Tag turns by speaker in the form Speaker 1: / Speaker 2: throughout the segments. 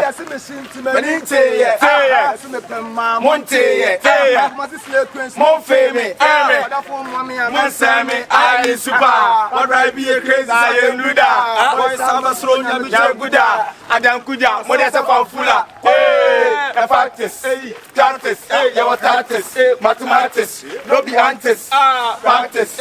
Speaker 1: Yes, Machine, Monte, more famous, one Sammy, I super, what I be a crazy, I am Nuda, boys, I'm a slow Yaguda, Adam Kuda, Modesta Fula, a factus, Tartus, your tartus, mathematics, Robbie Antis, practice,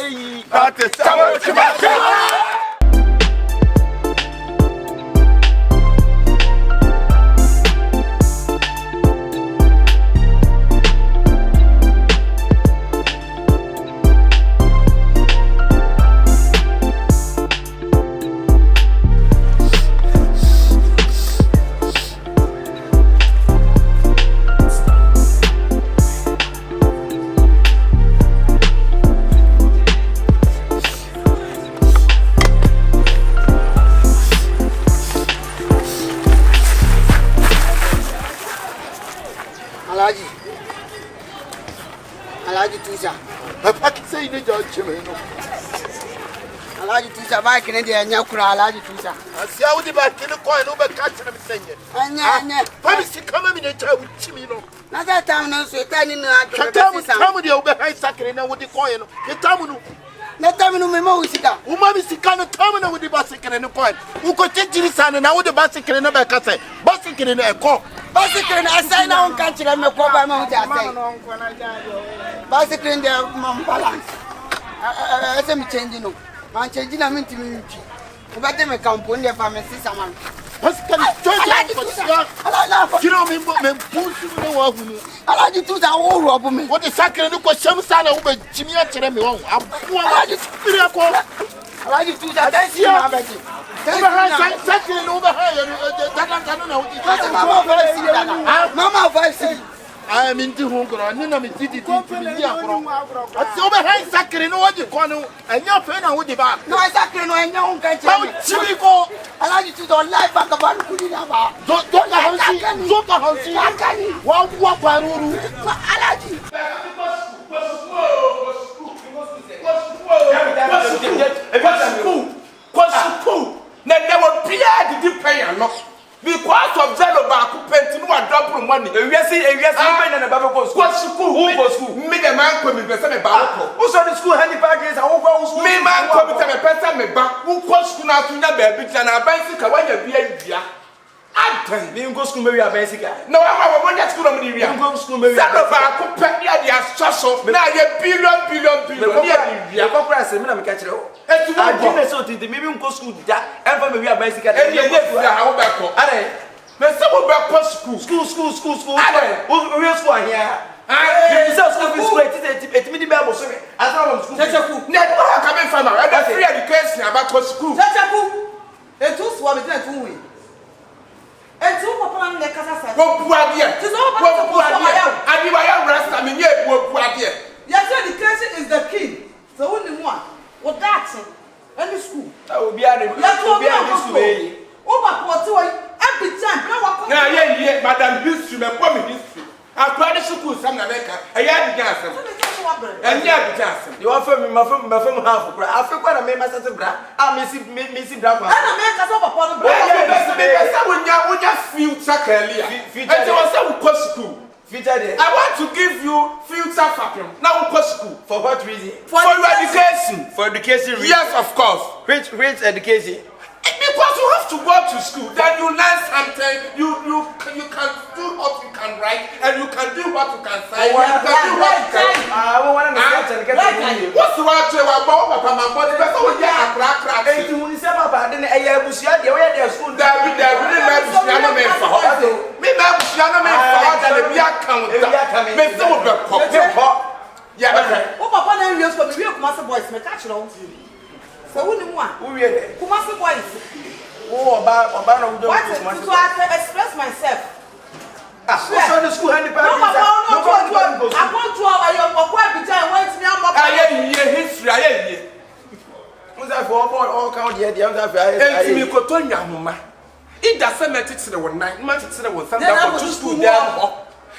Speaker 2: Alaji Tusa.
Speaker 1: Papa say the judge.
Speaker 2: Alaji Tusa, back in India, Yakura, Alaji Tusa.
Speaker 1: I see how the back in the coin over catching him saying.
Speaker 2: And
Speaker 1: Policy coming in a child with Chimino.
Speaker 2: not that time, no, so turning out.
Speaker 1: Come with the overhand sacred and with the coin. The Tamunu.
Speaker 2: Let them know Mimosika.
Speaker 1: Uma is the kind of terminal with the bicycle and the coin. Who could take the son and now with the bicycle and the back. Bicycle in a car.
Speaker 2: Bicycle, I say now, catch them, a call by Mount. Bicycle in their balance. I am changing. I'm changing a minute. But them a compound their family, someone.
Speaker 1: Bicycle, you know me, I like to do that all robber me. What is sacred? Look what some son over Jimmy and me. I like to do that. That's second over her. Mama, I am into Hungary. I did it. It's over her sacred. What you call and your friend would be back. No, I sacred no and young country. I like to do life back about because of zero back painting one double money. We are seeing a Bible school. Who was school? Me the man come in the same Bible. Who saw the school handy bags and who goes me man come in the person me back. Who was school now to the baby and a bicycle when you be a I tell you, go school maybe a bicycle. No, I want that school of the area. Go school maybe zero back compare the social. Now you billion. You go press me na me catch it. I didn't so the maybe go school that ever maybe a bicycle. How back up? But some of back school. Real school here. I school is great. It's mini Bible. As long as school. Never coming from a free education about school.
Speaker 2: And two swabs and two wings. And two papa and the Casa.
Speaker 1: Go Puadia. I mean, I rest. I mean, yeah, Puadia.
Speaker 2: Yes, education is the key. The only one. What that's it? Any school.
Speaker 1: That will be a school.
Speaker 2: Every time.
Speaker 1: Now, yeah, Madam History, my woman history. I tried to school some America. I had the gas. And yeah, the gas. You offer me my phone half of I forgot I made myself a bra. I miss drama.
Speaker 2: And I make us up upon the
Speaker 1: would just feel earlier. And there was some school. I want to give you future fapping. Now go school. For what reason? For your education. For education reason? Yes, of course. Which education? Because you have to go to school, then you learn something, you can do what you can write, and you can do what you can say, you can do what you can do. I want to get what's the word to about Papa, my body? That's all we get a crack. And you will say, Papa, then I have the way they are school. There will be piano man for her. Me, piano man for her, and the account. Make some of the pop. Yeah, okay. Oh, Papa, then you're supposed to be a master boys, my catch on. So who knew one? Who must have boys? Oh, about so I can express myself. So the school handy I want to our quite time went me out. I hear history. I hear. Was that for all count here? The other me cotonia, Mama. It doesn't matter to the 1 9 months to the 1 to school there.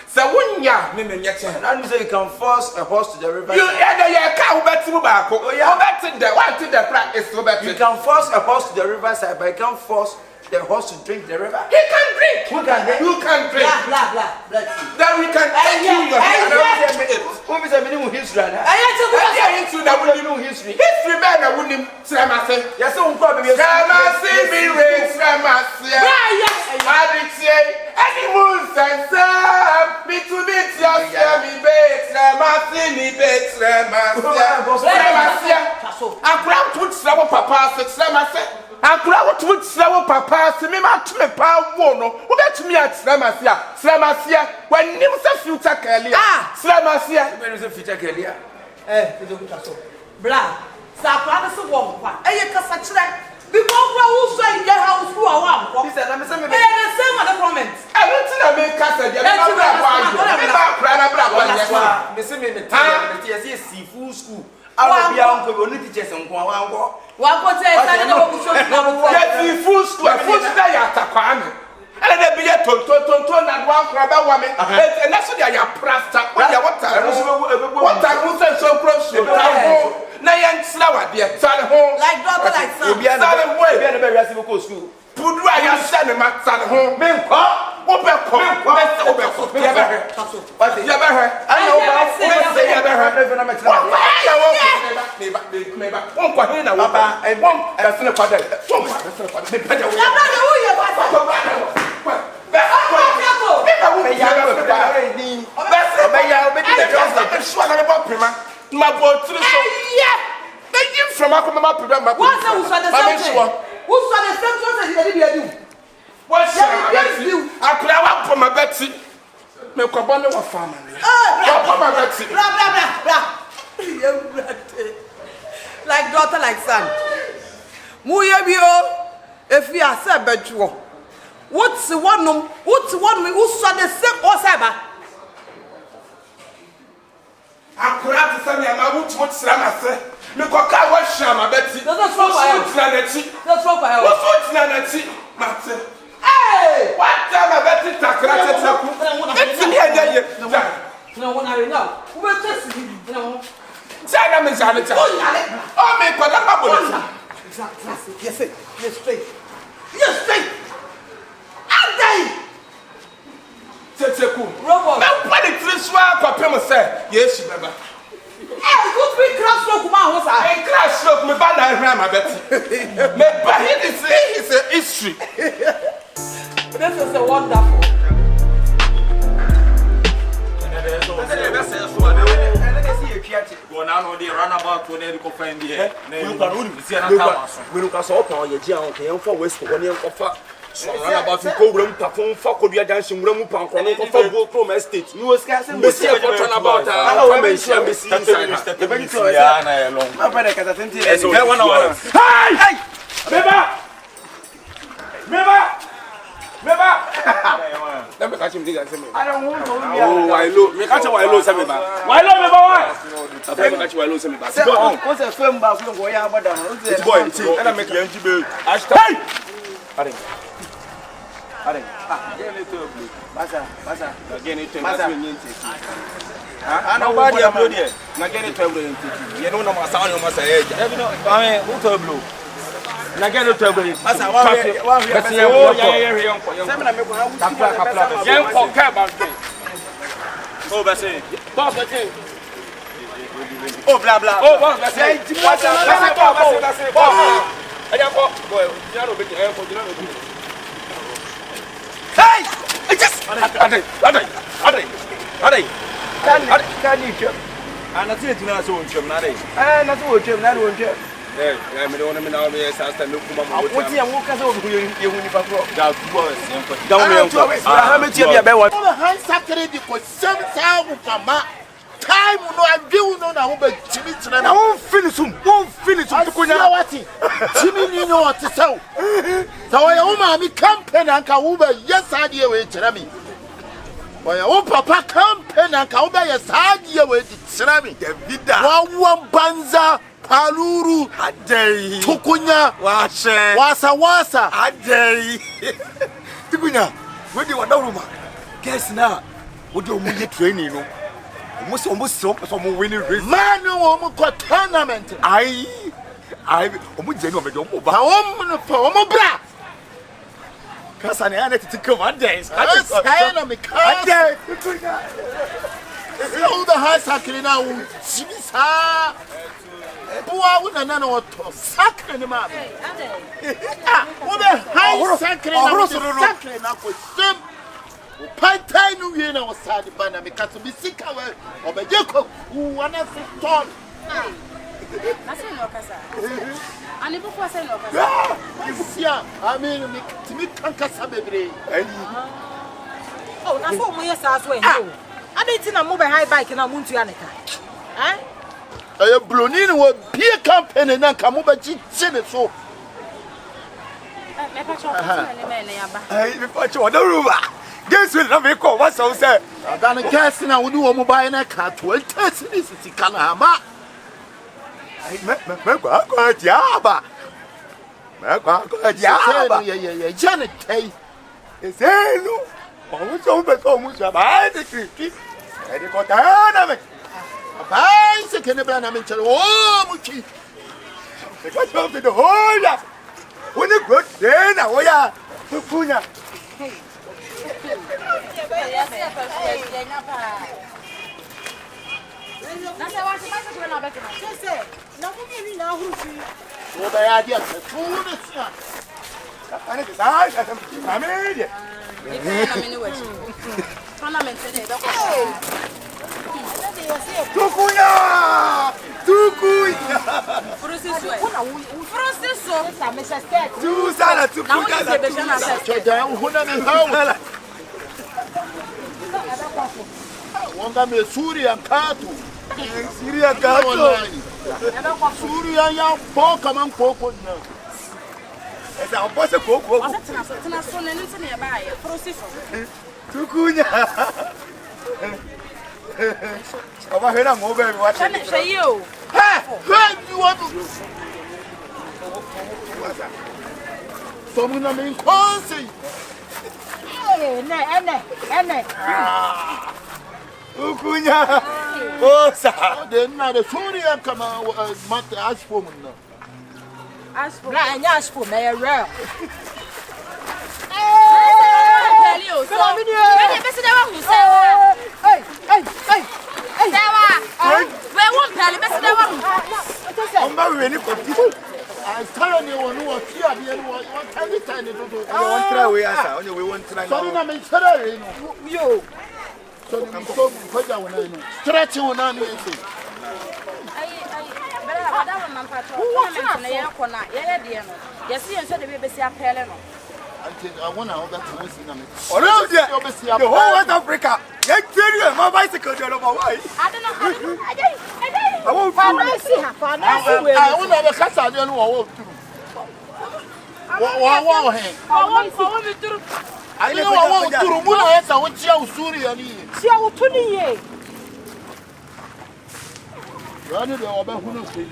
Speaker 1: So when ya, and say you can force a horse to the river. You can't bet to back. You can force a horse to the riverside, but you can't force
Speaker 3: the horse to drink the river?
Speaker 1: He can drink.
Speaker 3: Who can drink?
Speaker 1: You can drink.
Speaker 2: Blah.
Speaker 1: Then we can take you your hand.
Speaker 3: Who is a minimum history?
Speaker 1: I into that we know history. History man, I wouldn't say myself.
Speaker 3: Yes, I'm probably
Speaker 1: me race, any moon sense, me to meet your me bait, me bait, I grab to slow papa, I grab to slow papa, me to me power, who got me at Slamasia, when news of future Kelly. Slamasia,
Speaker 3: where is a future Kelly?
Speaker 2: Blah. Sapana so won't. Because who's in your house who are one? He said, I'm saying, the comments.
Speaker 1: I don't think I make Casa.
Speaker 3: Seafood school. I will be uncle, only teachers and one.
Speaker 1: Seafood school, a food day at Takana. And then be a ton and one crab woman. And that's what I am prasta. What I will say so close to Nayan Slower, dear, son home.
Speaker 2: Like daughter, like son.
Speaker 3: Be another way, be another very simple school.
Speaker 1: Put I am sending my son home. Men, my boy, to the from my program.
Speaker 2: What's the same? Who's the same as you do?
Speaker 1: What's you? I could have for my Betsy. Me kwabane wa farmer. My Betsy.
Speaker 2: Blah. Like daughter, like son. Muyebio, if we are said bedroom. What's the one who saw the same or cyber?
Speaker 1: I could have to send my wood to what Slama. Me kwaka wa shama Betsy.
Speaker 2: That's wrong for her.
Speaker 1: What's Nancy? Master. Hey! What time I bet it takra. It's here.
Speaker 2: No one I know. Who will test you? No.
Speaker 1: Sana me sana. Oh me kwada mabolo.
Speaker 2: Exactly. Yes, straight. I'm dying.
Speaker 1: Tetseku.
Speaker 2: Robot.
Speaker 1: Me padi triswa kwa pemo say. Yes, baba.
Speaker 2: Good big crash stroke, man. What's that?
Speaker 1: A crash stroke, me bad I ram, I bet. Me but it's a history.
Speaker 2: This is a wonderful.
Speaker 4: Go now, they run about to the Compilation here.
Speaker 3: We look at all power, your giant, for West, when you offer. So run about to go room, perform for Korea dancing room, for Chrome Estate. You were scarcely about. I don't mention the very close. My brother, because I think it's 1 hour. Hey! Remember? Let me catch him. I don't want to. Oh, I look. Me catch why low some ba. Why low me boy? I think catch why low some ba. Go on. What's a film ba go ya boda no. It's boy. And I make you be. Hey! Are. Get it to blue. Basa. Again it to blue. Nobody am there. Na get it to blue. You know no masa on your masa edge. Every no. I mean, who to blue? Na get it to blue. Basa wa Oh, that's it. Boss, that's it. Oh, blah, blah. Oh, boss, that's it. Hey! Just. Can you jump? And I see it now, so jump, not it. And that's what jump, not one jump. Hey, I'm the one now, yes, I stand up for my mother. What's your walk as over here? You will never go. That was down there. How much you have been?
Speaker 5: Oh, hands Saturday because 7,000 time no I do no na wo Jimmy tena na won finish to kunya wati Jimmy ni no what to say so ya wo ma mi campaign anka wo ba yes adie we tena mi oya wo papa campaign anka wo ba yes adie we tena mi Davida wa banza paluru adai tukunya wasa adai tukunya we di wadawuma guess na wo di omuye training no almost some winning race. Man, no tournament. I almost genuine. Bra. Kasa na yana titi one day.
Speaker 2: I know me kasa. So the high sacred now. Jimisa. Boa una na no to sacred ni ma. Ah, wo be high sacred na sacred na ko sim. Pantai no wie na osade bana me kaso bi sika we obejeko wana se ton.
Speaker 6: Na se no kasa. Ani bu ko se no kasa.
Speaker 2: Isia, I mean me timi kan kasa bebre.
Speaker 6: Oh, na so mo yesa so e ho. Ade na mo be high bike na mo ntu ya neka. Eh?
Speaker 2: Aye bloni ni wo bie campaign na nka mo ba chi ne so.
Speaker 6: Me pa cho ko me ne ya ba.
Speaker 5: Ai me pa cho da ruba. Guess will not be called what so say.
Speaker 2: Adana gas na wo ni wo mo ba na ka to test ni sika na ma.
Speaker 5: Ai me kwa diaba. Me kwa diaba.
Speaker 2: Ye Janet tay.
Speaker 5: Ezelo. O so be so mu ja ba de kriki. E de ko ta na me.
Speaker 2: Bai se ke ne bra na me chere o mu chi.
Speaker 5: E ko so de hoya. Woni go de na wo ya. Kunya.
Speaker 6: Na se wa se mais ko na be kana. Se na ko mi na huru fi.
Speaker 2: Wo ba ya dia se tu ne sia.
Speaker 5: Ani ke sa sa sa me de.
Speaker 6: E na me ni we. Parliament dey do ko.
Speaker 5: Tukunya! Tukunya!
Speaker 6: Francisco. Essa mesa step.
Speaker 5: Tu sala tukunya.
Speaker 2: Chega um huna me hau. Wanga me Surya kato.
Speaker 5: Surya kato.
Speaker 2: Surya ya poka man poko na.
Speaker 5: Essa oposta coco.
Speaker 6: Você tena so ne nti ne ba ya. Francisco.
Speaker 5: Tukunya. Oba hena mo be wa.
Speaker 6: Hwɛ yo.
Speaker 2: Ha! Hwɛ you want to. Somu na me konse.
Speaker 6: Ene.
Speaker 5: Tukunya. Osa.
Speaker 2: De na de Surya kama mat aspo mun na.
Speaker 6: Aspo. Na enya aspo na ya real.
Speaker 5: Omba we ni ko ti.
Speaker 2: I tell you one who fear the one tiny tiny do.
Speaker 5: You want try we answer. Only we want try.
Speaker 2: So na me chere no. Yo. So na so faja wona no. Stretch wona no ese.
Speaker 6: Bera ada man pato. Na ya ko na ya de no. Yesi enso de be si apele no.
Speaker 2: I want to that to see na me.
Speaker 5: The whole West Africa. You tell my bicycle you know why?
Speaker 6: I don't know.
Speaker 5: I won't
Speaker 2: I want to kasa de no wo turu. Wo he.
Speaker 6: I me turu.
Speaker 2: I know wo turu mu na esa wo chia usuri ya ni.
Speaker 6: Chia wo tu ni ye.
Speaker 2: Ya ni de oba hu no fe.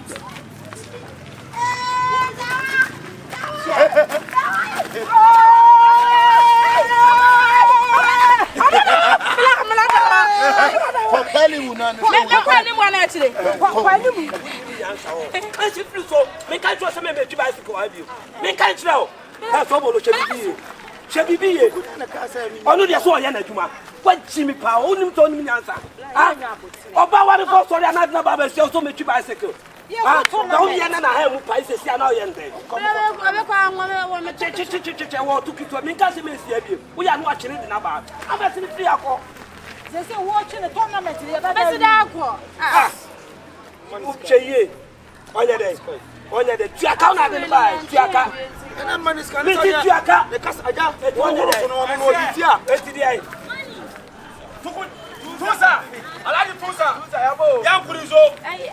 Speaker 2: Kwani una ni.
Speaker 6: Kwani mwana atire. Kwani mu.
Speaker 3: Ansi firi so, me kan tro se me twi bicycle wa bi. Me kan tro o. Na so bo lo chebibi. Chebibi ye. Onu de so ye na adwuma. Kwa jimi pa, onim to onim nyansa. Ah. Oba wa me for sorry na na baba se so me twi bicycle. Ah, na o ye na na ha mu pa se sia na o ye ndẹ.
Speaker 6: Abe kwa nwa wo me
Speaker 3: Che wo tu kitwa me kan se me sia bi. Wo ya no a kire de na ba. Aba se me firi akọ.
Speaker 6: se wo chi ne tournament ye ba be se da akọ. Ah.
Speaker 3: Cheye. Onye de tuaka na de ba, tuaka.
Speaker 5: na man is can
Speaker 3: Me tuaka.
Speaker 5: the cast aja.
Speaker 3: Onye de.
Speaker 5: No dia.
Speaker 3: Eti ai.
Speaker 1: Tusa. Alaji Tusa.
Speaker 5: Tusa yabo.
Speaker 1: Ya kurizo.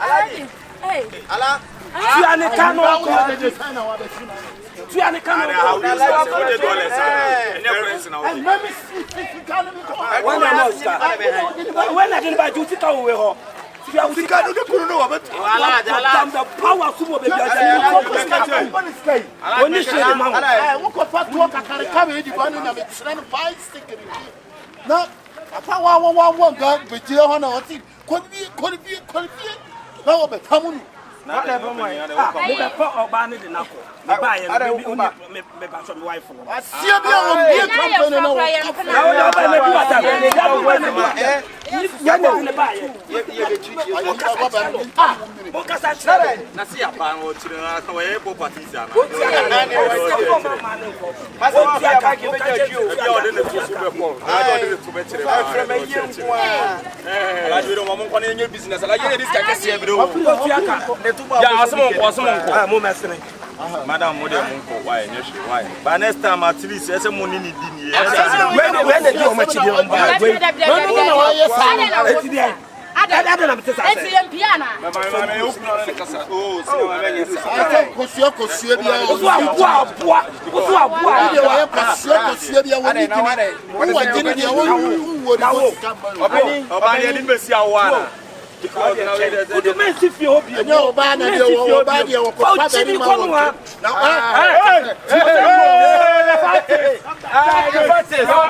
Speaker 6: Alaji. Hey.
Speaker 5: Ala.
Speaker 3: Tuane kano ko.
Speaker 2: de sana wa be sina.
Speaker 3: Tuane kano ko.
Speaker 1: Na la se o de dole sa. Ene prince na o.
Speaker 2: And let me see can me ko.
Speaker 3: When I was when I didn't buy you tika we ho.
Speaker 5: Sika do de kunu no wa betu.
Speaker 3: Ala. The power sumo be bia. Oni shede ma.
Speaker 2: Eh wo ko fa to kakare ka be di ba no na me tsira no bicycle. Na apa wa ga be je ho na o ti ko bi na wo be tamu ni
Speaker 3: Na na ba mai.
Speaker 7: Me be pa oba ne de nako. Me ba ye me ba so me wife no.
Speaker 2: Asia bi o bi company no.
Speaker 7: Na ba me bi wata. Ne da bo ne ma. Ya ne ba ye.
Speaker 3: Ye be chi.
Speaker 7: Mo kasa chere.
Speaker 4: Na si ya pa o chire na ka we property sa na.
Speaker 3: Mas o dia ka ke be ju.
Speaker 4: Ebi o de ne to so be pon. Na de ne to be chire ba.
Speaker 3: Ala juro mo ko ne nye business ala ye dis ka kese e bi do.
Speaker 4: Ya asemo nko.
Speaker 7: Ah mo mesene.
Speaker 4: Madam mo de mo nko why nye hwe why. But next time at least ese mo ni di ni.
Speaker 7: When they do my chidi on ba. Ada na mtesa.
Speaker 6: Eti yempiana.
Speaker 3: Mama you no ne kasa. Oh, si mama me nyesa.
Speaker 2: Kosua bia o.
Speaker 7: Oso abua.
Speaker 2: Ide wa ye kosua bia woni kini. Wo gini dia wo
Speaker 3: Oba ni mbesi awo ana.
Speaker 7: Odu men si fi obi.
Speaker 2: Enye oba na dia wo oba dia wo ko pa be ni ma wo. Na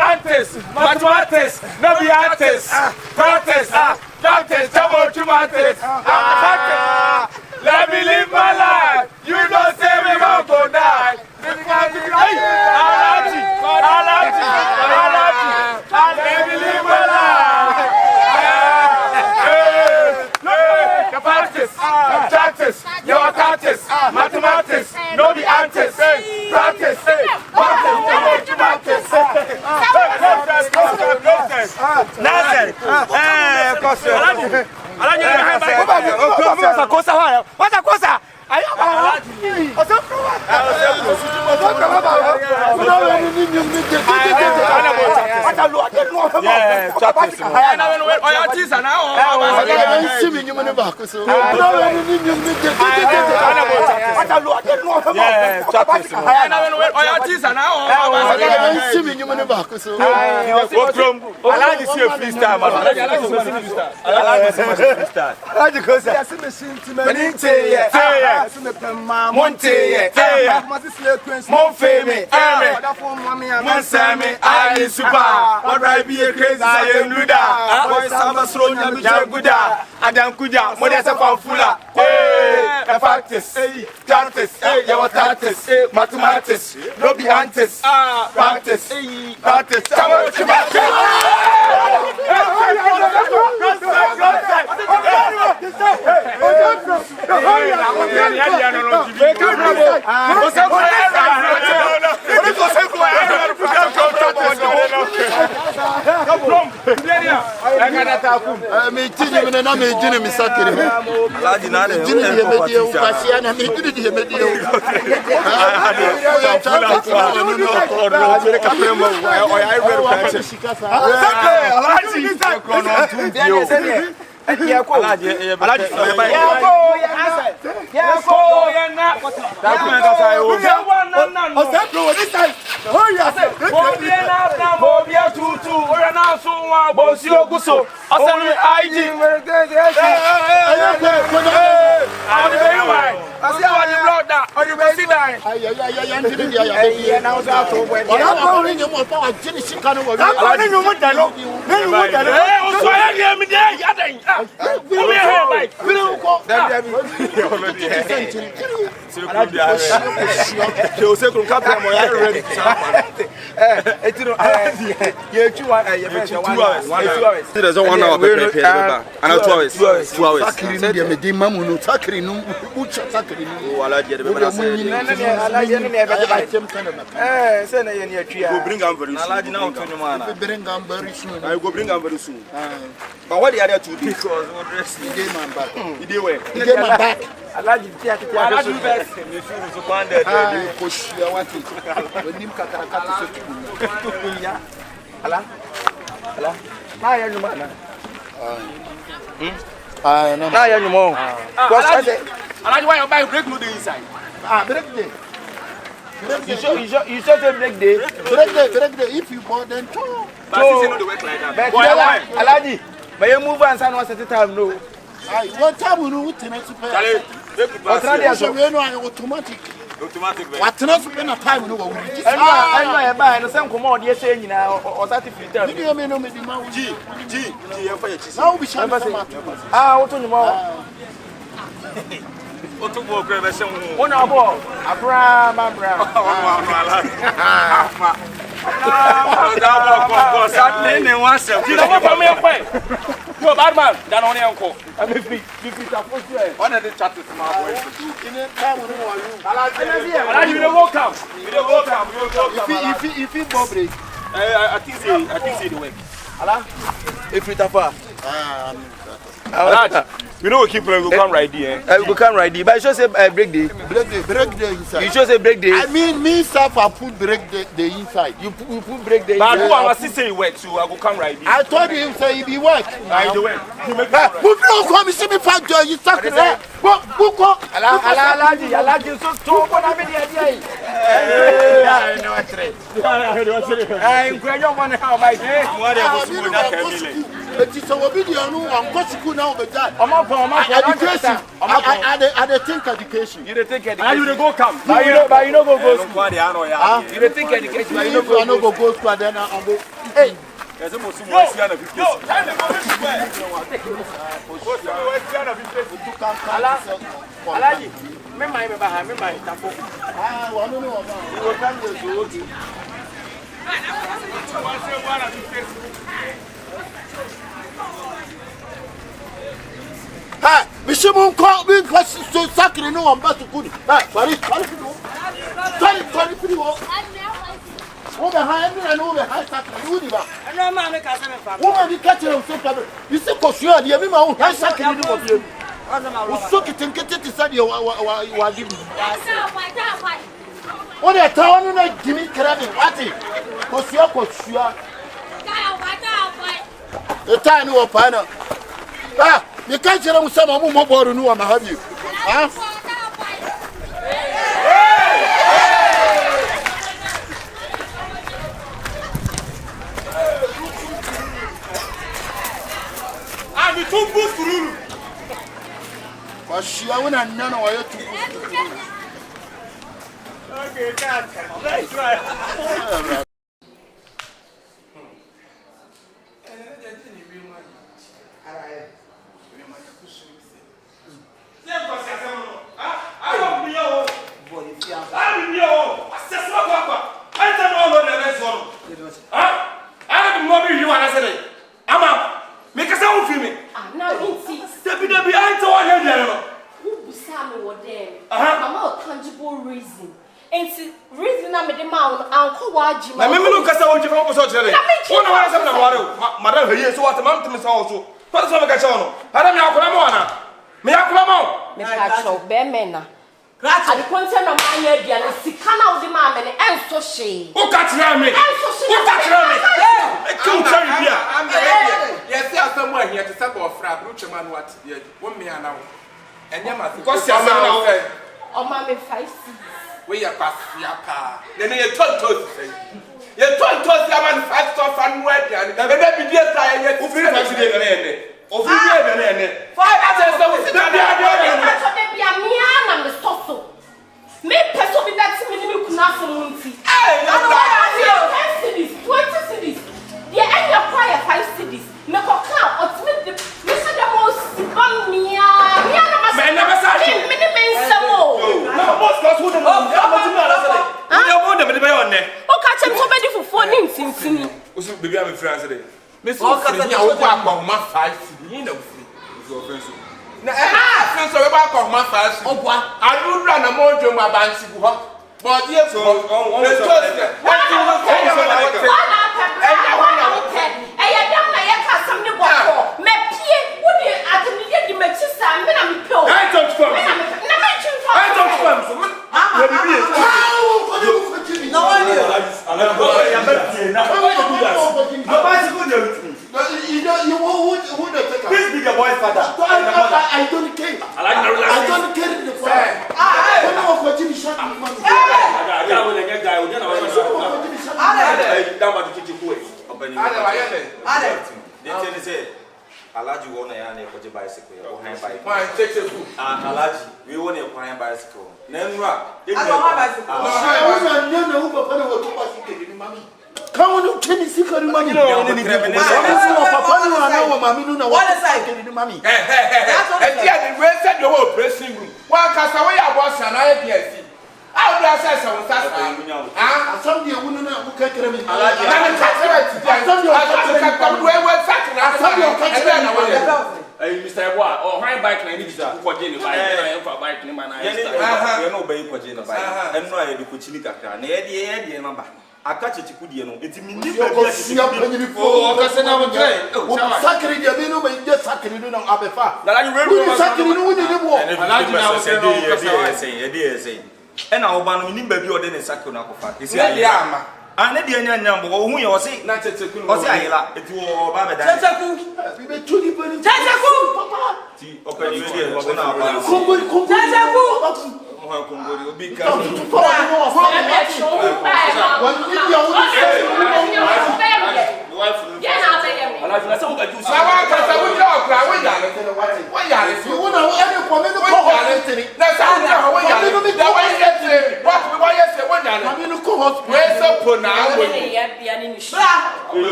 Speaker 1: Artists, mathematics, no be artists, practice, practice, trouble tomatoes. Let me live my life. You don't say me won't go die. Let me live my life. Practice, your artists, mathematics, no be artists, practice, trouble tomatoes. Adam Kuja, Modesta Fanfula, practice, practice, your practice, mathematics, no be antics, practice, practice. But what the other two do? Because he gave my back. He did where? He gave my back. I like you. I like you best. You should so banded. You push your what? When you cut yeah. Ala. Ala. Now you man. No. Now you more. I like why you buy break no the inside. Break day. You said break day. Break day. If you bought them too. But you know the work like that. Why? Alaji. But you move and sign one at a time, no. What time will you tonight to pay? What's automatic? Automatic. What's not to spend a time? No, I buy the same commodity you're saying now or certificate. You may know me. G, now we shall. Ah, what's on your mouth?
Speaker 4: to go grab a song.
Speaker 2: One of all. Abraham. No bad man, than only uncle. I mean, one of the chatters, my boy. You don't go come. If you Bobby, I think say the way.
Speaker 3: If you tafa.
Speaker 4: We know we keep playing, we come right there.
Speaker 3: We come right there. But you should say break day.
Speaker 5: Break day inside.
Speaker 3: You should say break day.
Speaker 5: I mean, me self, I put break day inside.
Speaker 3: You put break day.
Speaker 4: But I was still say wet, so I go come right there.
Speaker 5: I told him say he be work.
Speaker 4: I do it.
Speaker 5: Who don't come see me fight you stuck in there? Who come?
Speaker 3: Alaji, so what I mean idea. I know a trade. I'm going to want to have my day.
Speaker 4: What else would not have me?
Speaker 5: But it's a video on Kochiku now, but that. Education. I think education.
Speaker 3: You don't think education.
Speaker 4: And you go come.
Speaker 3: But you know go school.
Speaker 4: You
Speaker 3: don't think education. But you
Speaker 5: know go school. Then I go. Hey.
Speaker 4: There's almost some more Siana Victor.
Speaker 3: Alaji, me tapo.
Speaker 5: Ah, one no. You will come to ha, Mishimun call me to sacri no one but to good. Sorry. Over high and over high sacri. Woman, you catch him so. You see, because you are the amount high sacri of you. So it and get it to say you are giving. What a town and give me crabbing. What because you are. The time you are panel. Ah, you can't tell them some more about who am I have you.
Speaker 1: I'm the two boots to rule.
Speaker 5: But she I want to know why you two.
Speaker 1: Okay, that's right. Madam, here so what a month is also. What's over Gachono? Madam Yakulamona. Me Yakulamo.
Speaker 6: Me Pacho, Bemena. I the concern of my head, and Sikana of the man, and so she.
Speaker 1: Who got me? Who got me? Come tell you here. I'm ready. Yes, there are somewhere here to sell for Fra Bruchman what? 1 million now. And you must because you're now.
Speaker 6: Oh, Mammy 5 seats.
Speaker 1: We are past your car. Then you told us. You told us you have 5 stars and wet, and then be dear time yet. Who feels like the of the end? 5 hours, there was
Speaker 6: me person be that minimum kunafu munti.
Speaker 1: Hey,
Speaker 6: I know 10 cities, 20 cities. The end of choir 5 cities. Me ko come ultimate me say the most bam mia. Me na masaki. Me nsemo.
Speaker 1: No, most cause who the most you want them to be on there.
Speaker 6: O ka chem so many for phone ntintini.
Speaker 1: O so baby am friends there. Me so friends ya wo kwa ma 5 cities. You know free. So friends. Na friends we ba kwa ma 5 cities. Obwa. Adura na mo dwom abansi bu ho. But here so on
Speaker 5: I don't care. I don't care the fact. I don't know what you shot me.
Speaker 4: Alaji won a bicycle or hand bike.
Speaker 1: Alaji,
Speaker 4: we won a fine bicycle. Nenra,
Speaker 5: come on, can you see for the money? Papa, no, mammy, no, what is I getting the money?
Speaker 1: And the rest of the whole dressing room. One cast away a boss and I PSC. How do I say so?
Speaker 5: Some dear woman who can't get me.
Speaker 1: I'm a catch Mr. Bois or high bike and it's a Virginia bike in my I know by Virginia bike. And no, I do Kuchilika, and the number. I catch it to Kudiano. It's a minute.
Speaker 5: Sacred, you know, just sacred, you know, Abefa.
Speaker 3: And our band will never be ordered in Sakunakofa. It's the
Speaker 1: Yama.
Speaker 3: And the Indian number who you say, not to Osiala, it will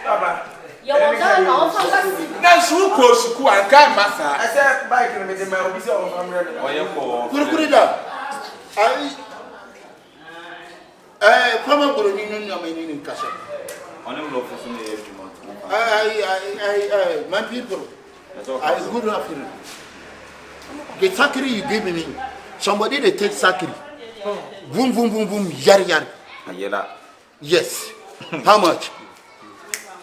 Speaker 3: Baba.
Speaker 5: My people, I good afternoon. The sakiri you give me, somebody they take sakiri. Boom, boom, boom, boom, yari. Yes. How much?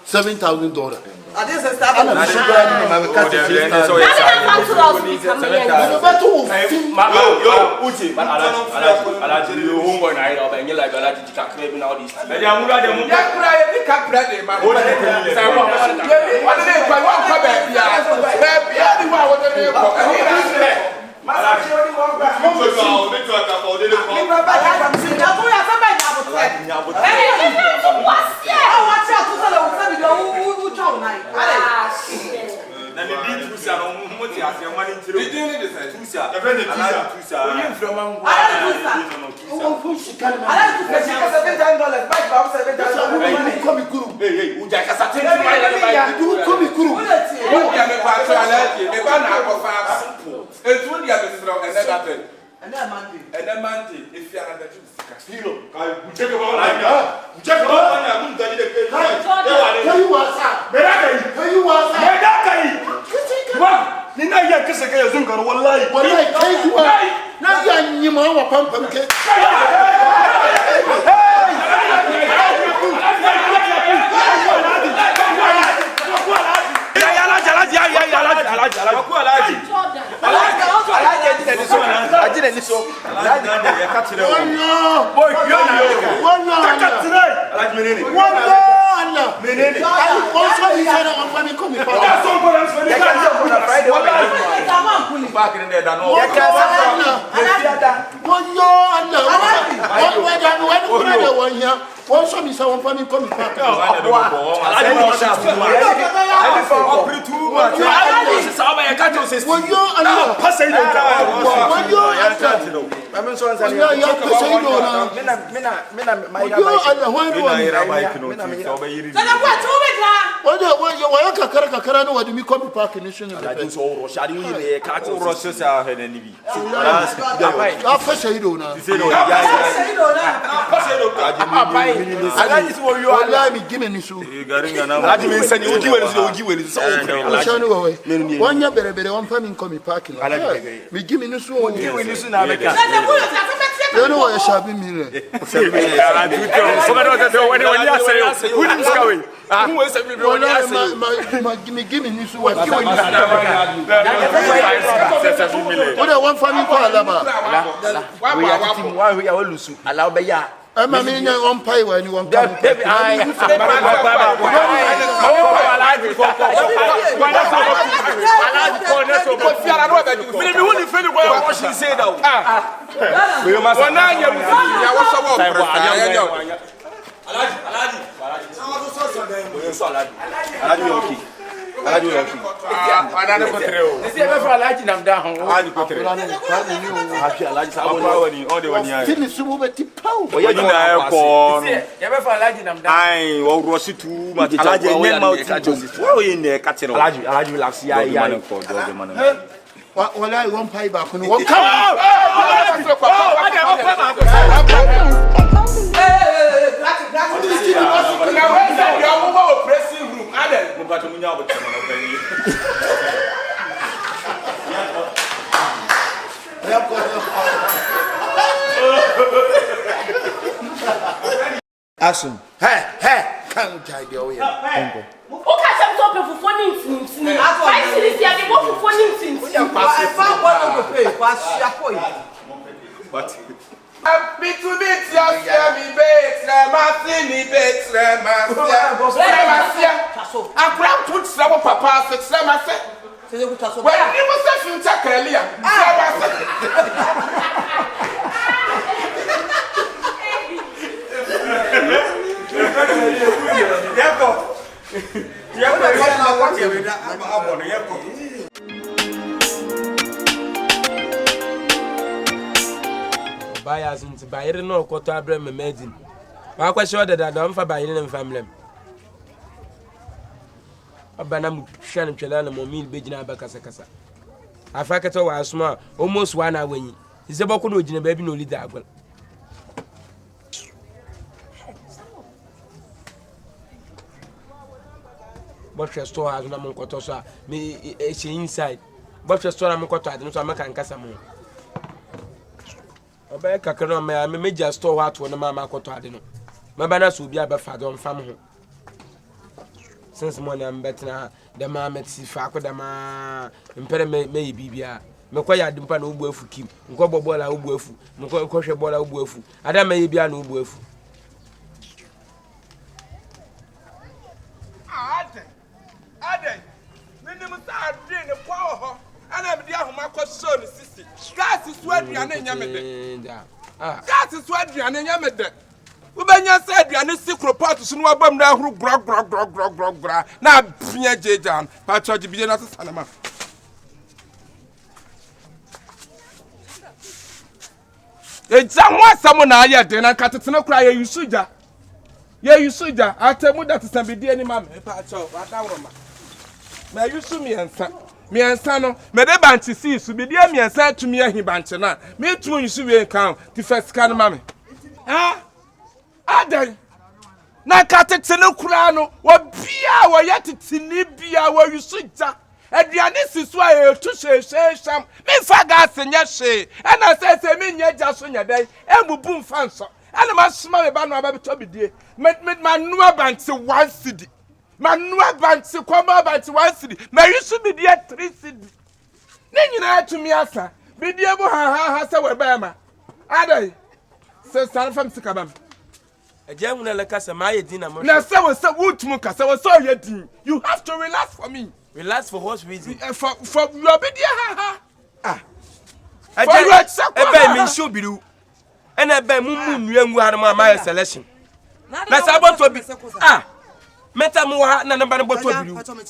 Speaker 5: $7,000.
Speaker 3: I didn't say And then Monday, if you are the Jews, Castillo, check Well, I won't pay back. Won't come out. Action. Hey, can't I go here?
Speaker 8: Buyers into buyer no quarter brem medin. I question that I don't for buying and family. A banam shan chelana momil bejina bacasacasa. I facato was small, almost 1 hour. Is a boku no baby no leader. But your store has no more cotosa, me inside. But your store I'm got to I don't make and cassa more. Obey kakano me major store what one mama koto ade no. Mabana so bi abefa don fam ho. Since morning I'm better the mama si fa akoda ma mpere me bibia. Me kwa ya dimpa na ogbu afu kim. Nko bobola ogbu afu. Nko hwe bola ogbu afu. Ada me bia na ogbu afu.
Speaker 1: Ade. Minimum sa drink the power ho. Ana me dia homa kwa so ni sisi. Gas is what you anya nyamede. Gas is what you anya nyamede. Ubenya sa aduane si kropot so no abam na ahuru grog na pia jejan pa charge bi na sesa ma. Eja ho asam na aye de na katetene kura ye yusuja. Ye yusuja atemu that sambidi ani ma me pa cha Awurama. Ma yusu mi ensa no me de banchi si su bi de mi ensa tumi ahi banchi na me tu yusu we kan ti first kan ma me. Adan na katetene kura no wo bia wo yetetini bia wo yusuja. Aduane siso a etu hwehwehwam me fa gas nya hwe ana se me nya gya so nya dai emubu mfa nso ana masoma me ba no aba beto bidie manu abanti 1 cedi manu abanti kwama abanti 1 cedi ma yusu bidie 3 cedi ne nyina atumi asa bidie bu ha se we ba ma adai se san fam sikabam
Speaker 8: Eje huna le kasa ma ye din na mo.
Speaker 1: Na se we se wutum kasa we so ye din you have to relax for me.
Speaker 8: Relax for what reason?
Speaker 1: For your baby ha.
Speaker 8: Ebe me show biru. Ena ebe mumu nuengu ha na my selection. Na sabon to bi. Meta mu ha na namba no to biru.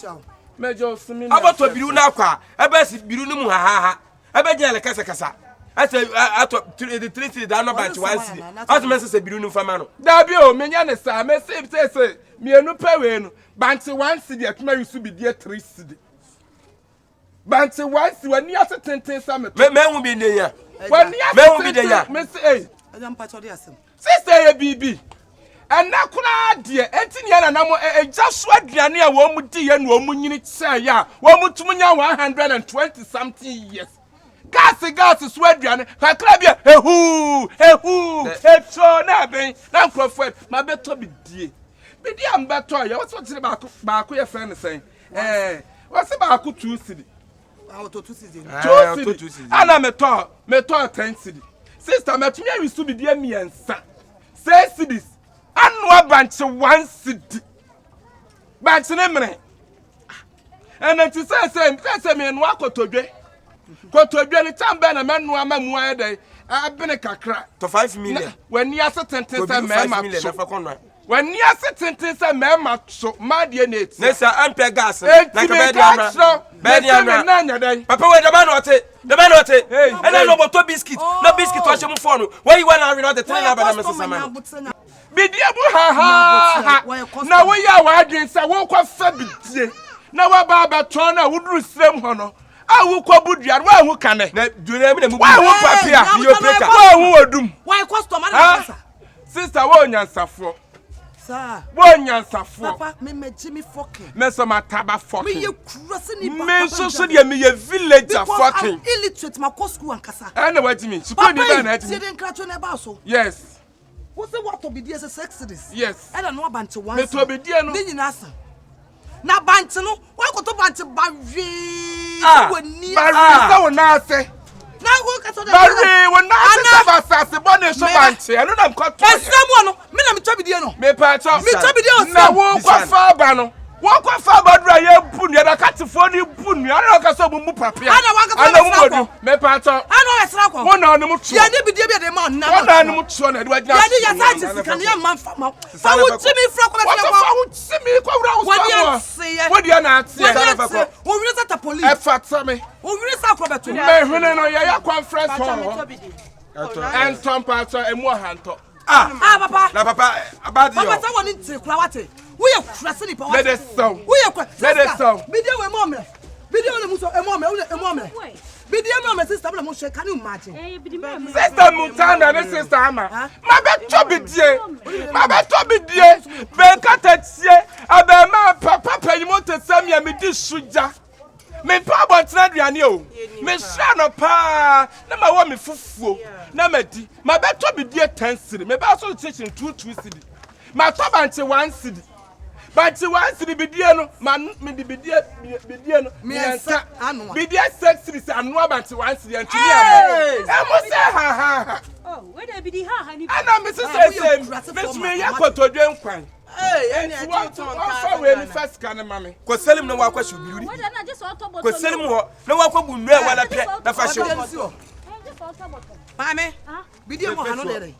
Speaker 1: Mejo simi.
Speaker 8: Aboto biru na akwa. Ebe si biru no mu ha. Ebe je le kasa. Ase ato 3 da no batch 1 cedi. Aso me se biru no fama no.
Speaker 1: Da bi o menya ne sa me se mienu pewe no. Banti 1 cedi atuma yusu bi die 3 cedi. Banti 1 cedi wani asententen sa me.
Speaker 8: Me hu bi ne ya.
Speaker 1: Wani
Speaker 8: me hu bi de ya.
Speaker 1: Me say
Speaker 5: Ajam pa chodi asem.
Speaker 1: Sister ye bibi. Ena kuna de enti ne na namo eja so aduane a wo mu di ye no mu nyini kye ya. Wo mu tumunya 120 something years. Gas so aduane. Kakra bia ehu. Etro na ben. Na nkrofo ma beto bi die. Bidi ambato ya what's what baako ye friend say what's baako 2 cedi
Speaker 5: to 2 cedi
Speaker 1: 2 cedi ana meto 10 cedi sister metumi awisu bidi amiensa 6 cedis anwa banche 1 cedi banche ne mre ana ti say me no akotodwe ni tambe na menu amamu ayede abene kakra
Speaker 8: to 5 million
Speaker 1: when you asententen say me ma
Speaker 8: na fa konwa
Speaker 1: when you asententen say me ma so ma de na eti
Speaker 8: na sa ampe gas na ka be di amra papa we the man ote and no boto biscuit no biscuit wa shemu phone where you want to the train about na message man
Speaker 1: bidia bu ha na we ya wa adwen say wo kwa fa bidie na wa ba beton na wuduru srem ho no awu kwa buduar wa hu kane
Speaker 8: na dure na mu
Speaker 1: wa hu papia
Speaker 8: bio breaker
Speaker 1: wa hu odum
Speaker 5: why customer na pesa
Speaker 1: sister wo nyansafo
Speaker 5: sir
Speaker 1: wo nyansafo
Speaker 5: papa me Jimmy fucking
Speaker 1: me so mataba fucking
Speaker 5: me ye kurase ni papa
Speaker 1: me so de me ye villager fucking
Speaker 5: illiterate ma ko school ankasa
Speaker 1: na what you mean school ni na na
Speaker 5: ti den kracho na ba so
Speaker 1: yes
Speaker 5: wo say what to be there sex this
Speaker 1: yes
Speaker 5: and no banche 1
Speaker 1: me to be there no
Speaker 5: ni nyina asa na banche no wa ko to banche ba wi woni
Speaker 1: ba wo na ase
Speaker 5: na wo ka so da
Speaker 1: ba wo na ase ba sase bonne so banche anu na mko to
Speaker 5: esremo no me na me to be there no
Speaker 1: me pa cho
Speaker 5: me to be there
Speaker 1: na wo kwa fa ba no wo kwa fa ba dura ye bu nu da katifo ni bu nu ana ka so mu papia ana mu modu me pa cho
Speaker 5: ana we sra kwa
Speaker 1: wo na onu mu cho
Speaker 5: ya ni bi de ma na
Speaker 1: wo na onu mu cho na de wa
Speaker 5: ya ni ya sa ti sika ni ya man fa wo timi fra kwa be
Speaker 1: fa wo timi kwa wura wo so wo dia na ate
Speaker 5: wo wi sa ta police
Speaker 1: e fa me
Speaker 5: wo wi sa kwa beto
Speaker 1: me hwene no ya conference hall and tompa cho emu hanto
Speaker 5: papa
Speaker 8: na papa abadi yo
Speaker 5: papa sa woni nti kura wate wo ye kurase ni pa wate
Speaker 1: let it sound
Speaker 5: wo ye kwa
Speaker 1: let it sound
Speaker 5: video we momre video le muso emomre video momre sister bla mo share can you imagine
Speaker 1: sister mutanda ne sister ama ma be to bidie be kata tie aba ma papa panyimo te sam ya me di suja Me pa bontina aduane o. Me hia no pa na ma wo me fufuo na ma di. Ma beto bidie 10 cedi. Me ba so chicken 2 cedi. Ma to banche 1 cedi. Banche 1 cedi bidie no ma me di bidie no. Me nsa anu. Bidie 6 cedi anu banche 1 cedi antini amo. E mo se ha.
Speaker 6: Oh, where dey bidie ha ni.
Speaker 1: Ana me se me ya kotodwe nkwan. Hey, what we first can mama. Ko selim no wa kwa shubiri. Ko selim ho na wa kwa bunnu e wala pe na fa show.
Speaker 9: Mame, bidie mo hano dere.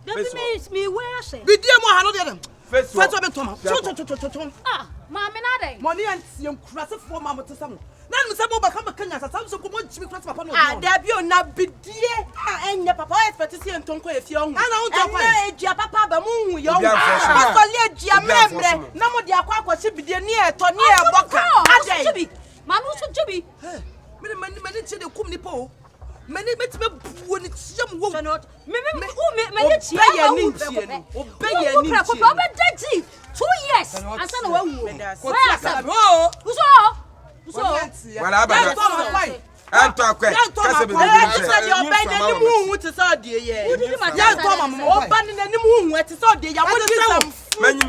Speaker 6: Me we ase.
Speaker 9: Bidie mo hano dere.
Speaker 1: First
Speaker 9: be toma.
Speaker 6: Ah, mame na dey.
Speaker 9: Money anti em kurasefo ma mo tesam. Na no se mo ba ka makanya satam so ko mo chimi kurase papa no.
Speaker 6: Ah, da bi o na bidie. Ah, enya papa o expect see entonko e fie ohun.
Speaker 9: Na hu to kwa.
Speaker 6: Na ejia papa ba mu hu ye ohun. Pastor le ejia memre na mo de akwa akwa bidie ni e to ni e boka. Adai. Manu so jibi.
Speaker 9: Me tie de kum ni po. Many metime buo ni tiam wo.
Speaker 6: Me chia ya ni tie no. Obey ya ni tie. Papa be daji 2 years. Asa na wa wu. Uso.
Speaker 1: Wala ba. Anto akwe. Kase be
Speaker 6: say obey na ni mu hu te say de ye. Ya to mama. Oba ni na ni mu hu te say de ya. Wo di sam.
Speaker 1: Many
Speaker 6: me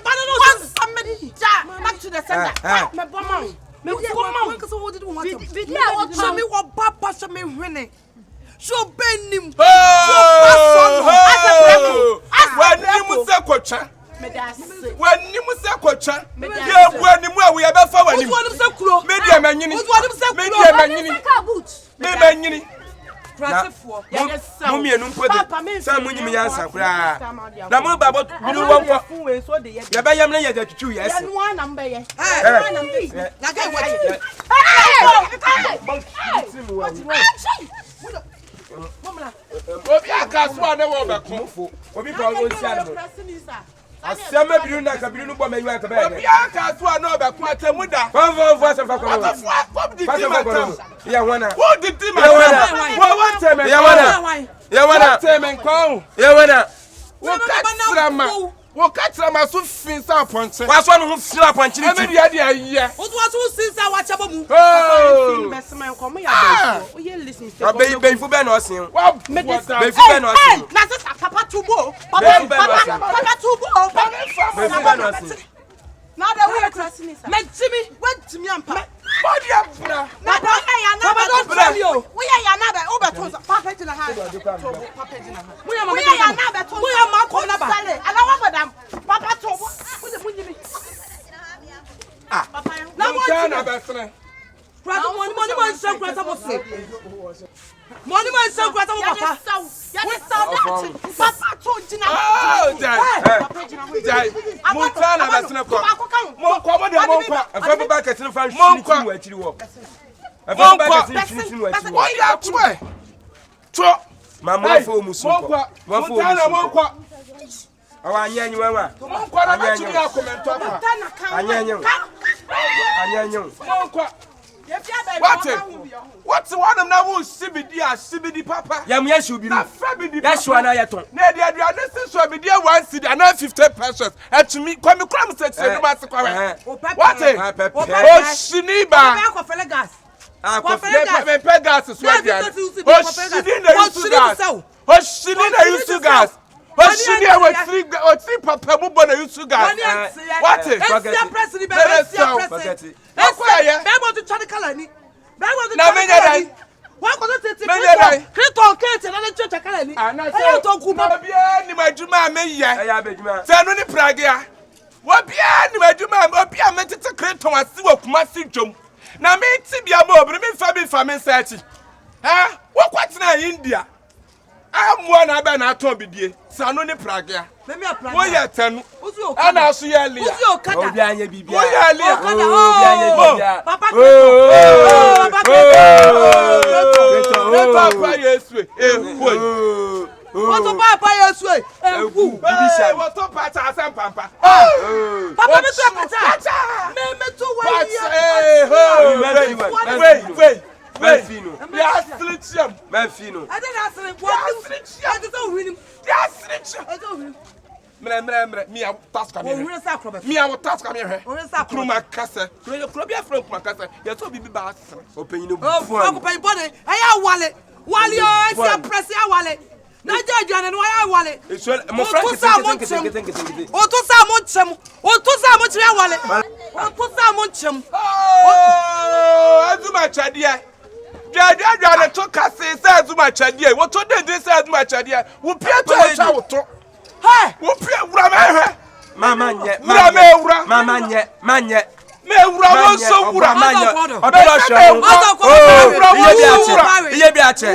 Speaker 6: ba no somebody. Back to the center. Me bomb. Me bomb.
Speaker 9: Because what did you want?
Speaker 6: Bidie a wo
Speaker 9: show me what papa show me hwene. Show benim.
Speaker 1: Wanimu se kocha. Wanimu se kocha. Ye wanimu a we be fa wanimu.
Speaker 9: Wanimu se kuro.
Speaker 1: Media manyini.
Speaker 9: Wanimu se kuro.
Speaker 1: Media manyini. Me manyini.
Speaker 9: Krasefo.
Speaker 1: Mo mienu mpode. Sa mo nyimi yansa kura. Na mo ba bot binu wonko. Ya ba yam na ya da tutu yes.
Speaker 6: Ya no ana mbe ye.
Speaker 9: Na ga wachi.
Speaker 1: Obi akaso ane wo be ko. Obi ba wo si ane. Asema biru na ka biru no bo meyu aka ba ye. Obi akaso ane wo be ko atemuda. Fo asefa ko no. Ya wana. Who did him? Ya wana. What time? Ya wana. Ya wana. Time nko. Ya wana. Wo katrama so finsa ponche. Wa so no ho fira ponche ni. Ame dia dia ye.
Speaker 9: Wo so sinsa wa chaba mu.
Speaker 1: Oh.
Speaker 9: Besema nko mo ya be. O ye listen say.
Speaker 1: Be fu be no sin.
Speaker 9: Wa
Speaker 1: be fu be no sin.
Speaker 9: Na se papa tubo. Papa tubo.
Speaker 1: Be fu be no sin.
Speaker 9: Na da we krasini sa. Metimi, wantimi ampa.
Speaker 1: Body abra.
Speaker 9: Na ba ya na ba don tell you. We ya na ba o be to papa jina ha. Papa jina ha. We ya na ba to. We ya ma ko na ba. Ala wa madam. Papa to. We de munyimi.
Speaker 1: Ah.
Speaker 9: Papa.
Speaker 1: Na mo na ba fere.
Speaker 9: Money man say kwata mo se. Money man say kwata mo papa. We saw papa to jina.
Speaker 1: Oh, Jai. Mo ta na ba fere ko. Mo ko mo de mo ko. Afa ba ka tin fa shini wa akiri wo. Afa ba ka tin shini wa akiri wo. O ya twe. Tro. Mama fo musu ko. Mo fo musu. Mo ko. Awa anyanyi wa. Mo ko na ba tumi akomento akwa. Anyanyi. Anyanyi. Mo ko. What's one of now CBD papa? Yam yes you be na FBD. That's one I ton. Na dia this is be there 1 cedi and 50 pesos. And to me come cram say no matter what? Oh shiniba. Ah ko fele gas so dia. Oh shini na use gas. Oh shini with 3 papa mo bona use gas. What? Forget it.
Speaker 9: Bebo to try the color ni. Bebo to
Speaker 1: na menya dai.
Speaker 9: Wa ko to tete.
Speaker 1: Menya dai.
Speaker 9: Kriton kete na church color ni.
Speaker 1: Ana say
Speaker 9: to ku ba.
Speaker 1: Bia ni madwuma meya. Eya badwuma. Say no ni pragia. Wa bia ni madwuma obi a metete kriton ase wa kuma si dwom. Na me ti bia mo obiri me fa me search. Ha? Wo kwatena India. Amwa na ba na aton bidie. Say no ni pragia.
Speaker 9: Me me pragia.
Speaker 1: Wo ye tanu. Ana so ye lia.
Speaker 9: Obi
Speaker 1: anye bibia. Wo ye lia.
Speaker 9: Obi anye bibia. Papa.
Speaker 1: Papa Yesu.
Speaker 9: What papa Yesu?
Speaker 1: Bibisha. What papa asem pampa.
Speaker 9: Papa me to pata. Me to
Speaker 1: wait. Menfino.
Speaker 9: I didn't ask him. What? I don't win him.
Speaker 1: Yes, Mre. Me a task am.
Speaker 9: Wo sa acrobat.
Speaker 1: Me a task am here.
Speaker 9: Wo sa
Speaker 1: Kruma kasa. Kruma bia from Kruma kasa. You so bibi ba asem.
Speaker 8: Openyinu.
Speaker 9: Oh, fuck pay body. Aya wale. Wale o si press ya wale. Na jajuane no aya wale.
Speaker 8: It's well, my friend is thinking.
Speaker 9: O to sa mo chem. O to sa mo chem wale. O to sa mo chem.
Speaker 1: Oh, azuma chadia. Jajuane to kase say azuma chadia. Wo to dey say azuma chadia. Wo pia to twa wo to. Hey, wo pia wura me he.
Speaker 8: Mama nye. Mama nye.
Speaker 1: Me wura mo so wura.
Speaker 8: Obelo show. Oh, iye bi ache.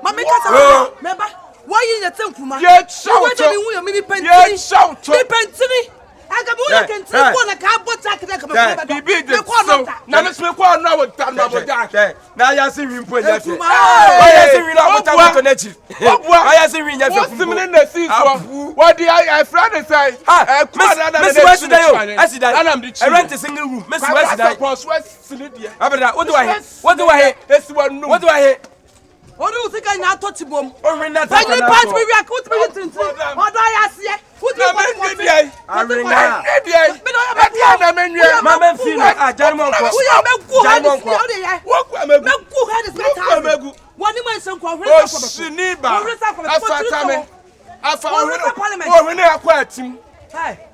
Speaker 9: Mama kasa. Member, why you dey think kuma?
Speaker 1: Ye shout.
Speaker 9: Me pentini. Me pentini. Agabu na kenti ko na ka bota ka ka me
Speaker 1: bibi de so na me sme ko na wo tan na wo da
Speaker 8: na ya si wi mpo nya fe
Speaker 1: ya si wi na wo tan
Speaker 8: ko na chi ya si wi nya fe
Speaker 1: wo simne na si so wo di I friend say
Speaker 8: asida I rent a single room Miss Wesida abeda what do I
Speaker 1: esi wa nu
Speaker 8: what do I
Speaker 9: Odu sika nya to tibom
Speaker 8: o rin na
Speaker 9: ta ni part me wi akut me tintin odo ya se
Speaker 1: na me dey
Speaker 8: arena
Speaker 1: na me nwe
Speaker 8: mama fi na ajarmo nko
Speaker 1: wo ku amegu
Speaker 9: me ku head is better
Speaker 1: amegu
Speaker 9: woni man sen ko
Speaker 1: o shiniba afata me afa wo hwene akwa atim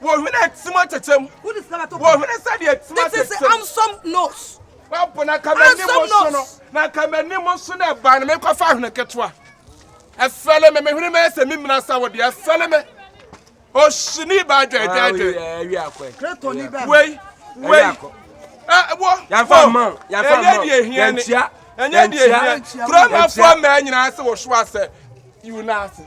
Speaker 1: wo hwene atim atetem
Speaker 9: who discover to
Speaker 1: wo hwene sa de atim atetem
Speaker 9: this is I'm some nose
Speaker 1: wapo na kamani mo no na kamani mo so na ba na me kwa fa hwene ketwa afele me hwene me se mimna sa wo de afele me o shiniba adwedwede
Speaker 8: wi akwa
Speaker 9: kreto ni ba
Speaker 1: wei wo
Speaker 8: ya fa mo
Speaker 1: entia kroma fo ma nyina se wo hwo ase you na ase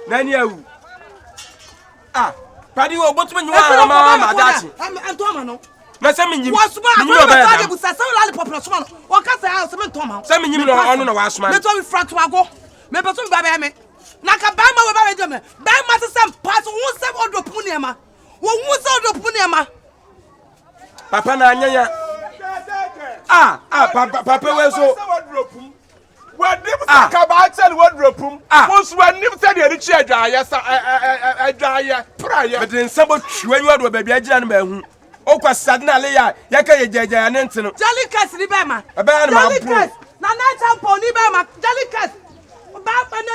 Speaker 8: Daniel. Ah, padi wo botu menyu wa ma dachi.
Speaker 9: Antoma no.
Speaker 8: Na se menyim.
Speaker 9: Wasuma na ba de busa se lollipop no suma no. O ka se ha se me ntoma.
Speaker 8: Se menyim no onu na wasuma.
Speaker 9: Me to we frat wago. Me betu ba ba me. Na ka ba ma we ba de me. Ba ma se sem pass wo se odopu ne ma. Wo hu se odopu ne ma.
Speaker 8: Papa na anyanya. Papa we so.
Speaker 1: Wadim sakaba tell wardrobe most wanim said the rich adwaya prayer
Speaker 8: but in sabo twa you do baby agira na mahu o kwa sadna le ya ka ye jeje ne ntino
Speaker 9: Jellicas ni be ma
Speaker 8: na ma
Speaker 9: Jellicas na champo ni be ma Jellicas ba na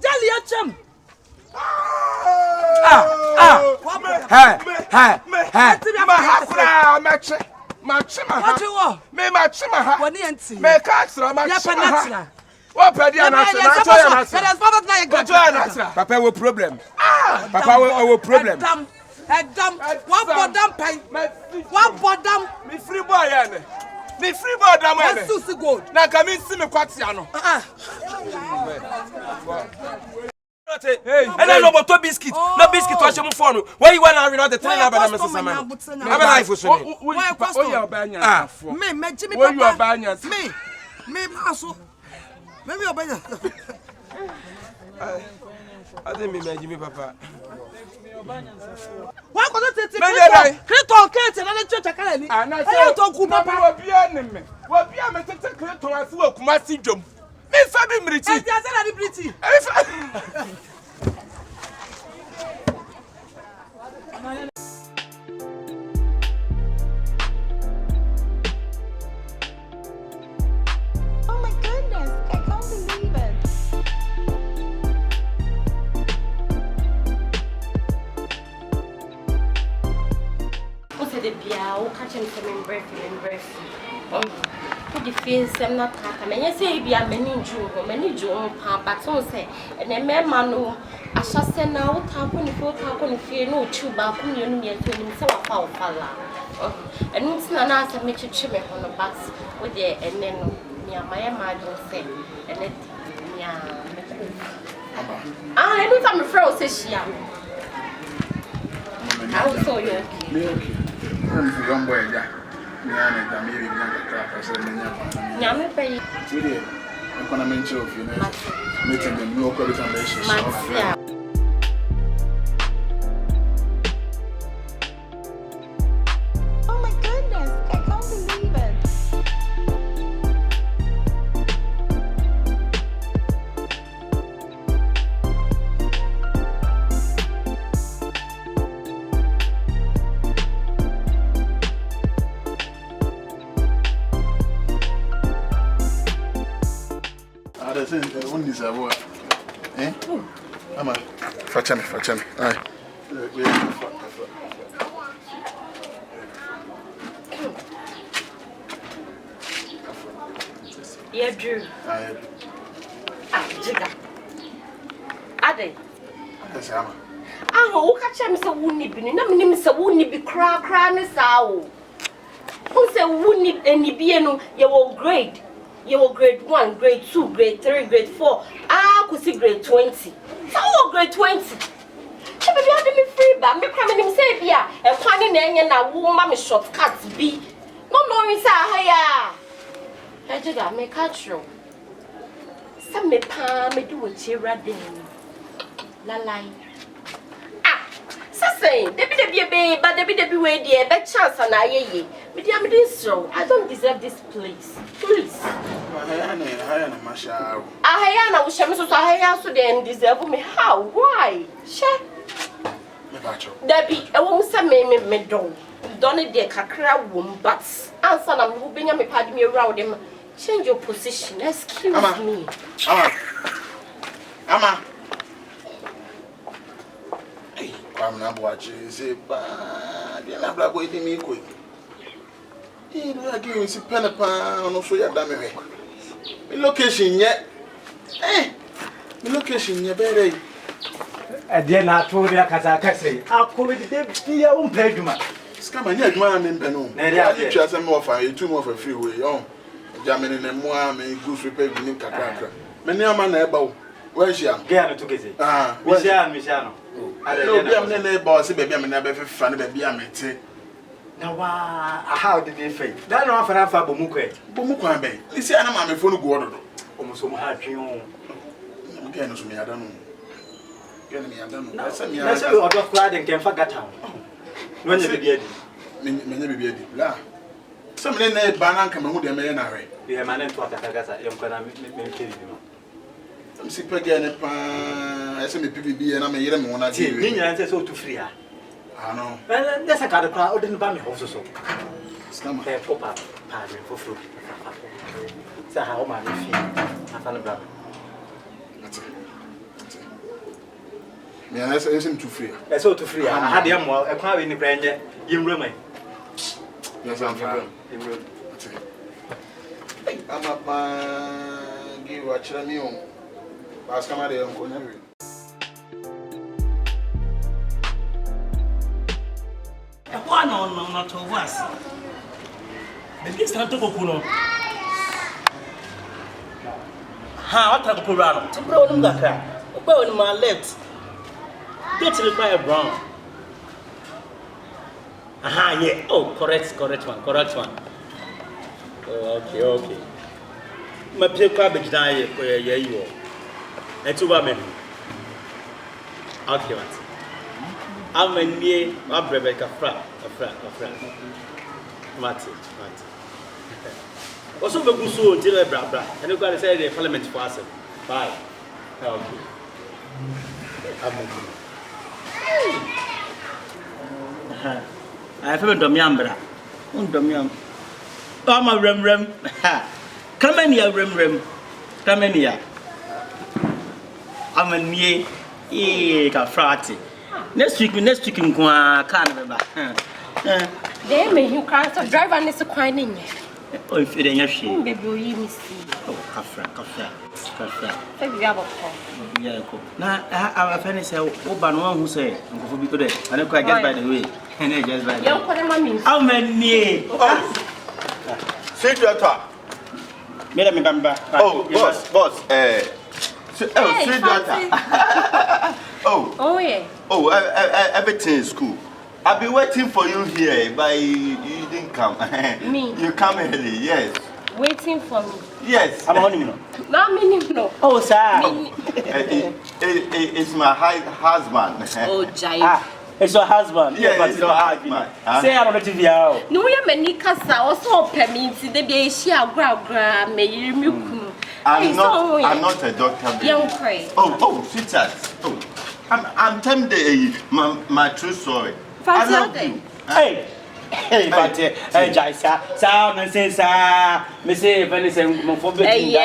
Speaker 9: jelly acham
Speaker 1: Machima, me machima ha.
Speaker 9: Woni enti.
Speaker 1: Me kaksra machima ha. What pedi anasa
Speaker 8: Papa we problem. Papa we problem.
Speaker 9: Edam. One bodam pai. One bodam.
Speaker 1: Me free boy ene. Me free boy dam ene.
Speaker 9: Susi gold.
Speaker 1: Na ka me si me kwatia no.
Speaker 8: Hey, and I know about two biscuits. No biscuit to ashemu phone. Where you want to read the train about Mrs. Saman? I'm a life for you.
Speaker 9: Me Jimmy
Speaker 1: Papa. You are banyas.
Speaker 9: Me maso. Maybe you're banyas.
Speaker 8: I think me Jimmy Papa.
Speaker 9: Why could you take Creton Kate and the church academy?
Speaker 1: I don't know Papa will be enemy. Will be a method to Creton as well. Kumasi Jum. Me fabi mriti.
Speaker 9: I said I mriti.
Speaker 6: Oh my goodness, I can't believe it. What's the bill? Catch him some breath. The face I'm not talking. I say be a many Jew, but so say, and a man no. I shall send out talking for fear no chew back on you near to himself a foul falla. And it's not as a mitch chimney on the bus with the and then near my imagine say, and it I don't have a froze this year. I will show you.
Speaker 5: Young boy,
Speaker 6: Nyame pay.
Speaker 5: Today, I'm gonna mention of you. Meeting the new Compilation. Ada say won this abo. Ama. Facha me. Ai.
Speaker 6: Yeah, Drew. Jiga. Ade.
Speaker 5: Yes, Ama.
Speaker 6: Wo ka che me se wonni bi na me nim se wonni bi kra ne saa o. Who say wonni eni bi no ye wo grade. Ye wo grade 1, grade 2, grade 3, grade 4. Ko si grade 20. So wo grade 20. Che be bi ade me free ba me kra me nim se bia e kwane na enye na wo ma me shortcut bi. No wi sa ha ya. Jiga me catch you. Some me pa me do a chira den. Lalai. Say, Debbie be a baby, but Debbie be way dear, bad chance and I don't deserve this place. Please.
Speaker 5: Hayana Masha.
Speaker 6: Hayana wish I'm so high so then deserve me. How? Why? Share. Debbie, I won't say me don't. Don't it dear Kakra womb, but answer I'm moving me pardon me around him. Change your position. Excuse me.
Speaker 5: Ama. I'm not watching. Say, the number boy didn't make quick. He will give me some pen upon also your damn way. The location yet. The location yet, better.
Speaker 10: I did not told you because I say, I'll call it the own pledgement.
Speaker 5: Scam and yet, man, in Benon. I just am more for you, 2 more for freeway. Oh, Germany and moi, may goose repair in Kakaka. Many a man about where's she?
Speaker 10: Get to get it. Michano.
Speaker 5: I don't know, I'm boss, baby. I'm never funny, baby. I'm it.
Speaker 10: Now, how did they fail? That no for Alpha Bomuque.
Speaker 5: Bomuque, you see, I'm a phone go.
Speaker 10: Almost so much.
Speaker 5: Again, I don't know. Get me, I don't know.
Speaker 10: That's a lot of glad and can forget how. When you be
Speaker 5: maybe la. Some men banana come with a man.
Speaker 10: We are managed to Akagasa, young Canam.
Speaker 5: I'm sick again. I say me PBB and I'm a year and 1 year.
Speaker 10: Minions so to free.
Speaker 5: I know.
Speaker 10: Well, there's a card of crowd in Bammy also.
Speaker 5: Scam
Speaker 10: a pop up party for fruit. So, how my fee? I found a brother.
Speaker 5: That's it. Yeah, that's him to free.
Speaker 10: That's all to free. I had him while a crowd in the brand in room.
Speaker 5: Yes, I'm fine. I'm up, give what you mean. Ask him, I don't know.
Speaker 7: One on not to us. The kids have to go pull on. How to go around? To blow them that car. On my left. Get to the fire brown. Aha, yeah. Oh, correct one. Oh, okay. My paper cabbage die where you are. And 2 women. Okay, what? I'm a near my Rebecca Frat. Mati. Also, the Gusu until a bra, and you've got to say the parliament for us. Bye. Okay. I haven't done Yambra. I'm a rem. Come in here, rem. Come in here. I'm a near Frati. Next week, can't remember.
Speaker 6: They may you can't drive and it's a quining.
Speaker 7: Oh, if you didn't see,
Speaker 6: baby, you see.
Speaker 7: Oh, Kafra.
Speaker 6: Maybe you have a call.
Speaker 7: Yeah, now our friend is a one who say, I'm going to be today. I don't quite get by the way. And I just by the way. How many?
Speaker 4: Say to your talk. Oh, boss, sweet daughter.
Speaker 6: Oh, yeah.
Speaker 4: Oh, everything is cool. I've been waiting for you here, but you didn't come.
Speaker 6: Me?
Speaker 4: You come early, yes.
Speaker 6: Waiting for me?
Speaker 4: Yes.
Speaker 7: I'm on him.
Speaker 6: Not me, no.
Speaker 7: Oh, sir.
Speaker 4: It's my husband.
Speaker 6: Oh, Jai.
Speaker 7: It's your husband.
Speaker 4: Yeah, it's your husband.
Speaker 7: Say I'm not TV.
Speaker 6: No, you're many cassa also permits the day she gra may you.
Speaker 4: I'm not a doctor.
Speaker 6: Young pray.
Speaker 4: Oh, sweetheart. Oh, I'm telling my true story. I love you.
Speaker 7: Hey, Hey, but Jaisa, sound and say, sir, Miss Venice and for betting.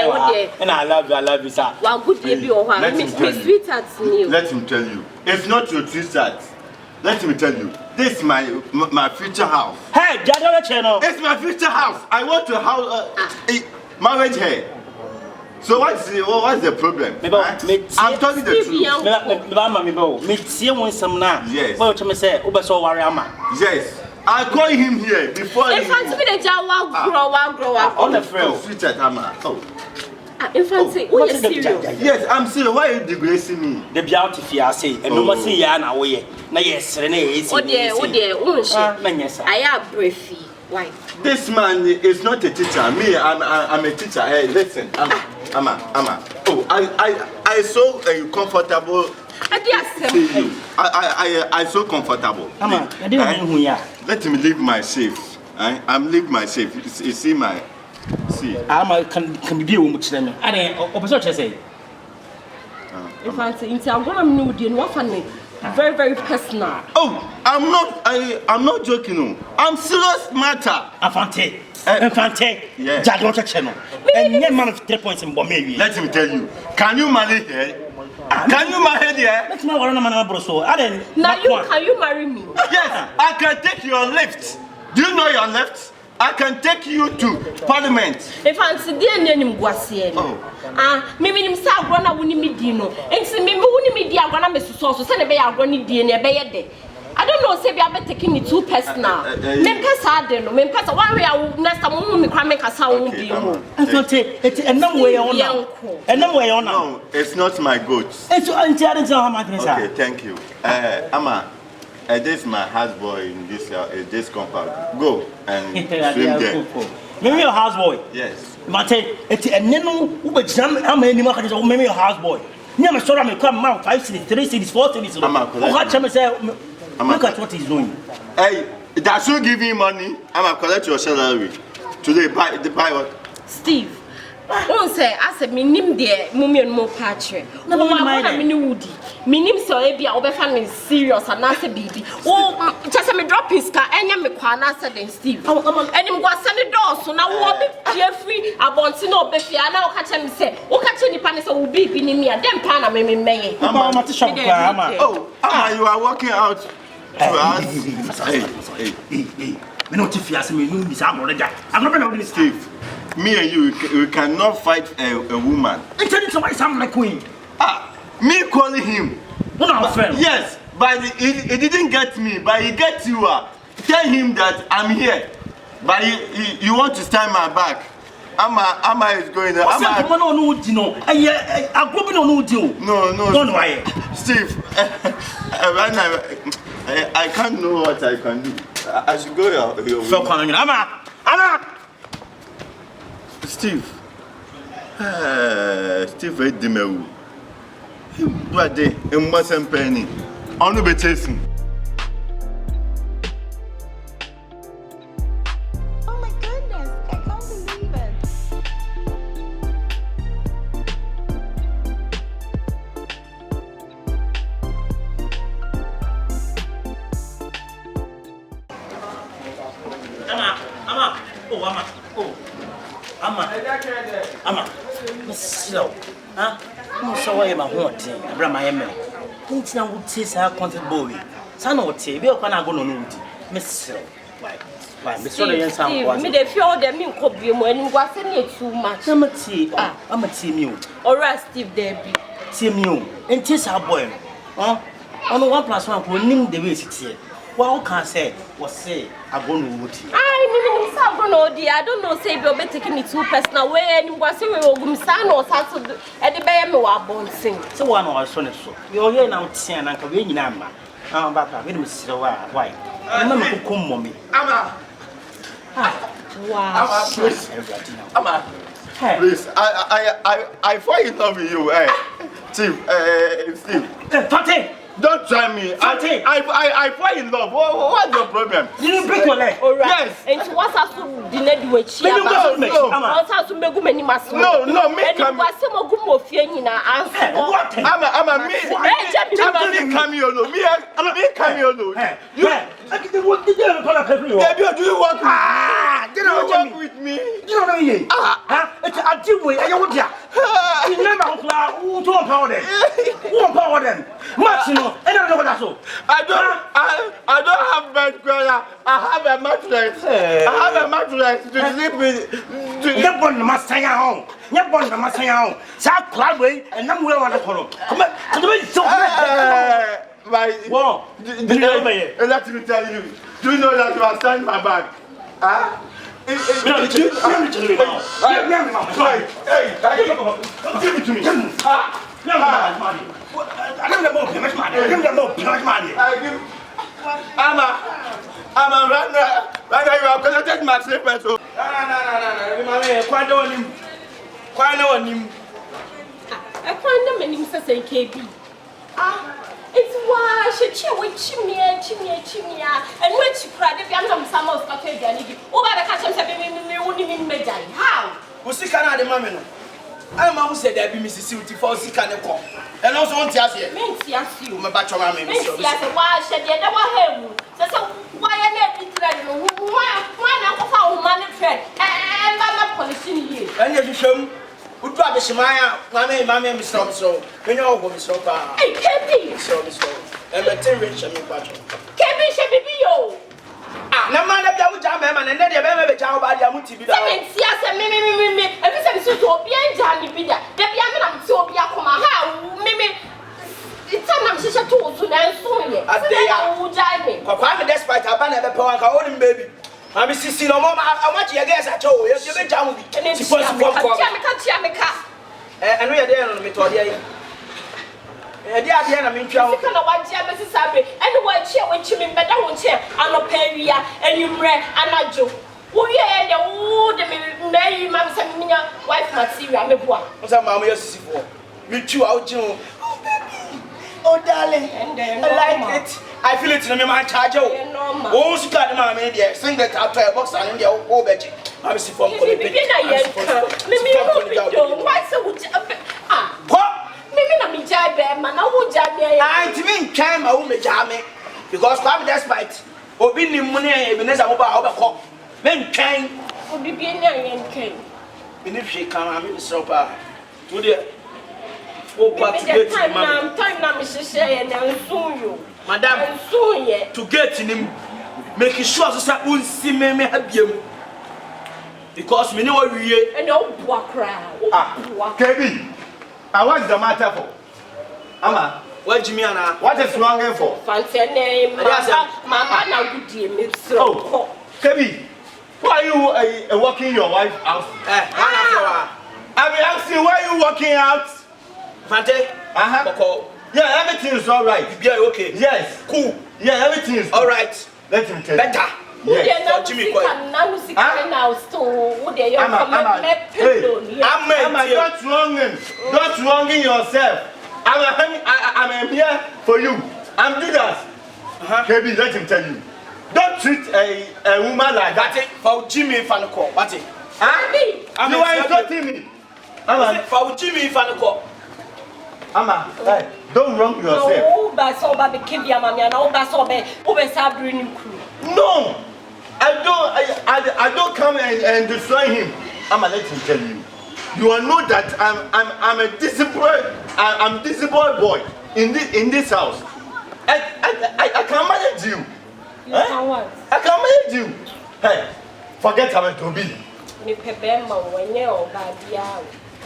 Speaker 7: And I love you, sir.
Speaker 6: One good day be over. Miss Sweetheart,
Speaker 4: let him tell you. If not your sweetheart, let me tell you. This is my future house.
Speaker 7: Hey, Jadona channel.
Speaker 4: It's my future house. I want to house marriage here. So what's the problem? I'm telling the truth. Yes. Yes. I call him here before.
Speaker 6: In front of me, the Jawa grow up.
Speaker 4: On the front. Sweetheart, Ama.
Speaker 6: In front of you, serious.
Speaker 4: Yes, I'm serious. Why are you degrading me?
Speaker 7: The beauty fiancé, and no more see Yana way. Na yes, Rene.
Speaker 6: Oh dear, I am briefy. Why?
Speaker 4: This man is not a teacher. Me, I'm a teacher. Hey, listen, Ama. Oh, I so comfortable. I so comfortable.
Speaker 7: Ama, I didn't know who you are.
Speaker 4: Let me leave my safe. I'm leave my safe. You see my. See.
Speaker 7: Ama can be a woman to them. I didn't. Opposite say.
Speaker 6: If I'm gonna know the what funny. Very, very personal.
Speaker 4: Oh, I'm not joking. I'm serious matter.
Speaker 7: Infante.
Speaker 4: Yeah.
Speaker 7: Jadota channel. And your man of 3 points in Bomay.
Speaker 4: Let me tell you. Can you marry here? Can you marry here?
Speaker 7: That's not what I'm about. So I didn't.
Speaker 6: Now can you marry me?
Speaker 4: Yes, I can take your lift. Do you know your lift? I can take you to Parliament.
Speaker 6: If I'm sitting in Guasian. Maybe himself gonna win me dino. And see me win me dear gonna miss so send a bay are going to DNA by a day. I don't know, say I'm taking it too personal. Members are there, no members. One way I will next time we can make a sound.
Speaker 7: It's a no way on. And no way on.
Speaker 4: No, it's not my goods.
Speaker 7: It's
Speaker 4: okay, thank you. Ama. This is my houseboy in this compound. Go and swim there.
Speaker 7: Maybe your houseboy.
Speaker 4: Yes.
Speaker 7: But it's a name who but I'm any more than maybe your houseboy. Never saw me come out 5 cities, 3 cities, 4 cities. Look at what he's doing.
Speaker 4: Hey, that's you give me money. I'm collect your salary. Today, buy what?
Speaker 6: Steve. One say, I said, me name there, mummy and more patch. No, I'm woody. Me name so maybe I'll be finding serious and not a baby. Oh, just me drop his car and you make one answer than Steve. And him go send the door, so now we'll be carefree. I want to know if you are now catch him say, oh, catch any panic, so will be in me and then Pana may may.
Speaker 4: Oh, you are walking out to us. Hey.
Speaker 7: Me not if you ask me, you miss I'm not going to
Speaker 4: Steve. Me and you, we cannot fight a woman.
Speaker 7: I tell you somebody sound like queen.
Speaker 4: Me calling him.
Speaker 7: No, friend.
Speaker 4: Yes, but he didn't get me, but he gets you. Tell him that I'm here. But you want to stand my back. Ama is going there.
Speaker 7: No.
Speaker 4: Steve, I can't know what I can do. I should go your way. Ama! Steve, Steve Edimewu. Brother, I'm not a penny. I'm not chasing.
Speaker 6: Oh my goodness, I can't believe it.
Speaker 7: Ama, slow. Huh? No, so I am a haunting. Abraham, I am. Think now would say, I can't boy. Son or tea, we are going to go on. Miss Slow. Why, Miss Steve, me, they feel that me could be when you was in too much. I'm a team you. Or a Steve Debbie. Team you. And tis our boy. Huh? On 1+1 will name the way it's here. Well, can say, was say, I'm going to wood. I don't know, say, you'll be taking it too personal way, and you was saying, we'll son or Saturday at the Bay, I won't sing. So one or son, so you're here now, Tian, and Kavian number. I'm back, I didn't see why. I'm not going to come, mommy. Wow.
Speaker 4: Please, I fall in love with you, Steve, Steve. Don't try me. I fall in love. What's your problem?
Speaker 7: Did you break your leg?
Speaker 4: Yes.
Speaker 6: And what's us to dinner do a chia?
Speaker 4: No.
Speaker 6: What's us to make many masses?
Speaker 4: No, me come.
Speaker 6: What's some of good Fiona answer?
Speaker 7: What?
Speaker 4: I'm a me. Come here, no. Me come here, no.
Speaker 7: What did you call up everyone?
Speaker 4: Baby, do you work? You work with me.
Speaker 7: You don't know me. It's a deal way. I want ya. You never who to empower them. Who empower them? Maximo. I don't know what that's all.
Speaker 4: I don't have bed, girl. I have a mattress. I have a mattress to sleep with.
Speaker 7: You born the master home. You born the master home. Sa club way and I'm well on the column. Come on. Come on.
Speaker 4: Wow. Let me tell you. Do you know that you are standing my back? Huh?
Speaker 7: Give it to me.
Speaker 4: I'm a runner. You have collected my slippers.
Speaker 8: No. Quite on him.
Speaker 6: I find them and him say KB. It's why she chimney, and when she cried, if you have some of Scotland, over the catch and how?
Speaker 8: Who see Canada, mamma? I'm who said there be Mississippi for sick and a call. And also want to ask you.
Speaker 6: Yes, you,
Speaker 8: my bachelor, mamma.
Speaker 6: yes, why should you never have? So why I never declared why not found money trade and I'm not polishing you.
Speaker 8: And you show who tried the Shemaya, mamma, Miss so when you're over so far.
Speaker 6: Hey, KB,
Speaker 8: so and material shall be battle.
Speaker 6: KB should be you.
Speaker 8: No man of your jam, and then they have a job by the multi.
Speaker 6: Yes, and me, and this is so be and Johnny Bida. The young so be a coma. How, Mimi? It's time she should talk to them soon. As they are jive me.
Speaker 8: Papa, despite a banner, the power holding baby. I'm Mrs. No more. I want you against at all. You're the jam with the and we are there on the method. They are the enemy. You can watch Mrs. Abbey and watch here when you mean better won't here. I'm a peria and you bread and I do. Oh, yeah, the wood and Mary, Mamma, wife, material, me boy. What's a mamma, for me too out, you. Oh, baby. Oh, darling. I like it. I feel it in my charge. Oh, she got my media. Sing that out to a box and in the old veggie. I'm a siphon. Why so? What? Me jibe man, I would jibe. I didn't came a woman jammy because I'm despite Obi ni money Ebenezer over men came Obi be and came. If she come, I'm in the sopa. To the time now, Mrs. Say, and I'll soon you, Madame, soon yet to get in him, making sure that I won't see me have you because we know we and no walk around.
Speaker 4: KB. What's the matter for? Ama,
Speaker 8: what do you mean?
Speaker 4: What is wrong for?
Speaker 6: Fancy name, Mama, now good dear, Miss.
Speaker 4: Oh, Kebi, why are you walking your wife out? I mean, asking why are you walking out?
Speaker 8: Fante,
Speaker 4: yeah, everything is all right.
Speaker 8: Yeah, okay.
Speaker 4: Yes,
Speaker 8: cool.
Speaker 4: Yeah, everything is
Speaker 8: all right.
Speaker 4: Let him tell you.
Speaker 8: Better.
Speaker 4: Yes.
Speaker 6: Jimmy, now still, hey,
Speaker 4: don't wronging yourself. I'm here for you. I'm Judas. Kebi, let him tell you. Don't treat a woman like that.
Speaker 8: For Jimmy Fanako, what's it?
Speaker 4: You are insulting me.
Speaker 8: For Jimmy Fanako.
Speaker 4: Ama, hey, don't wrong yourself. No, I don't come and destroy him. Ama, let him tell you. You will know that I'm a disciplined boy in this house. I can manage you. I can manage you. Hey, forget about to be.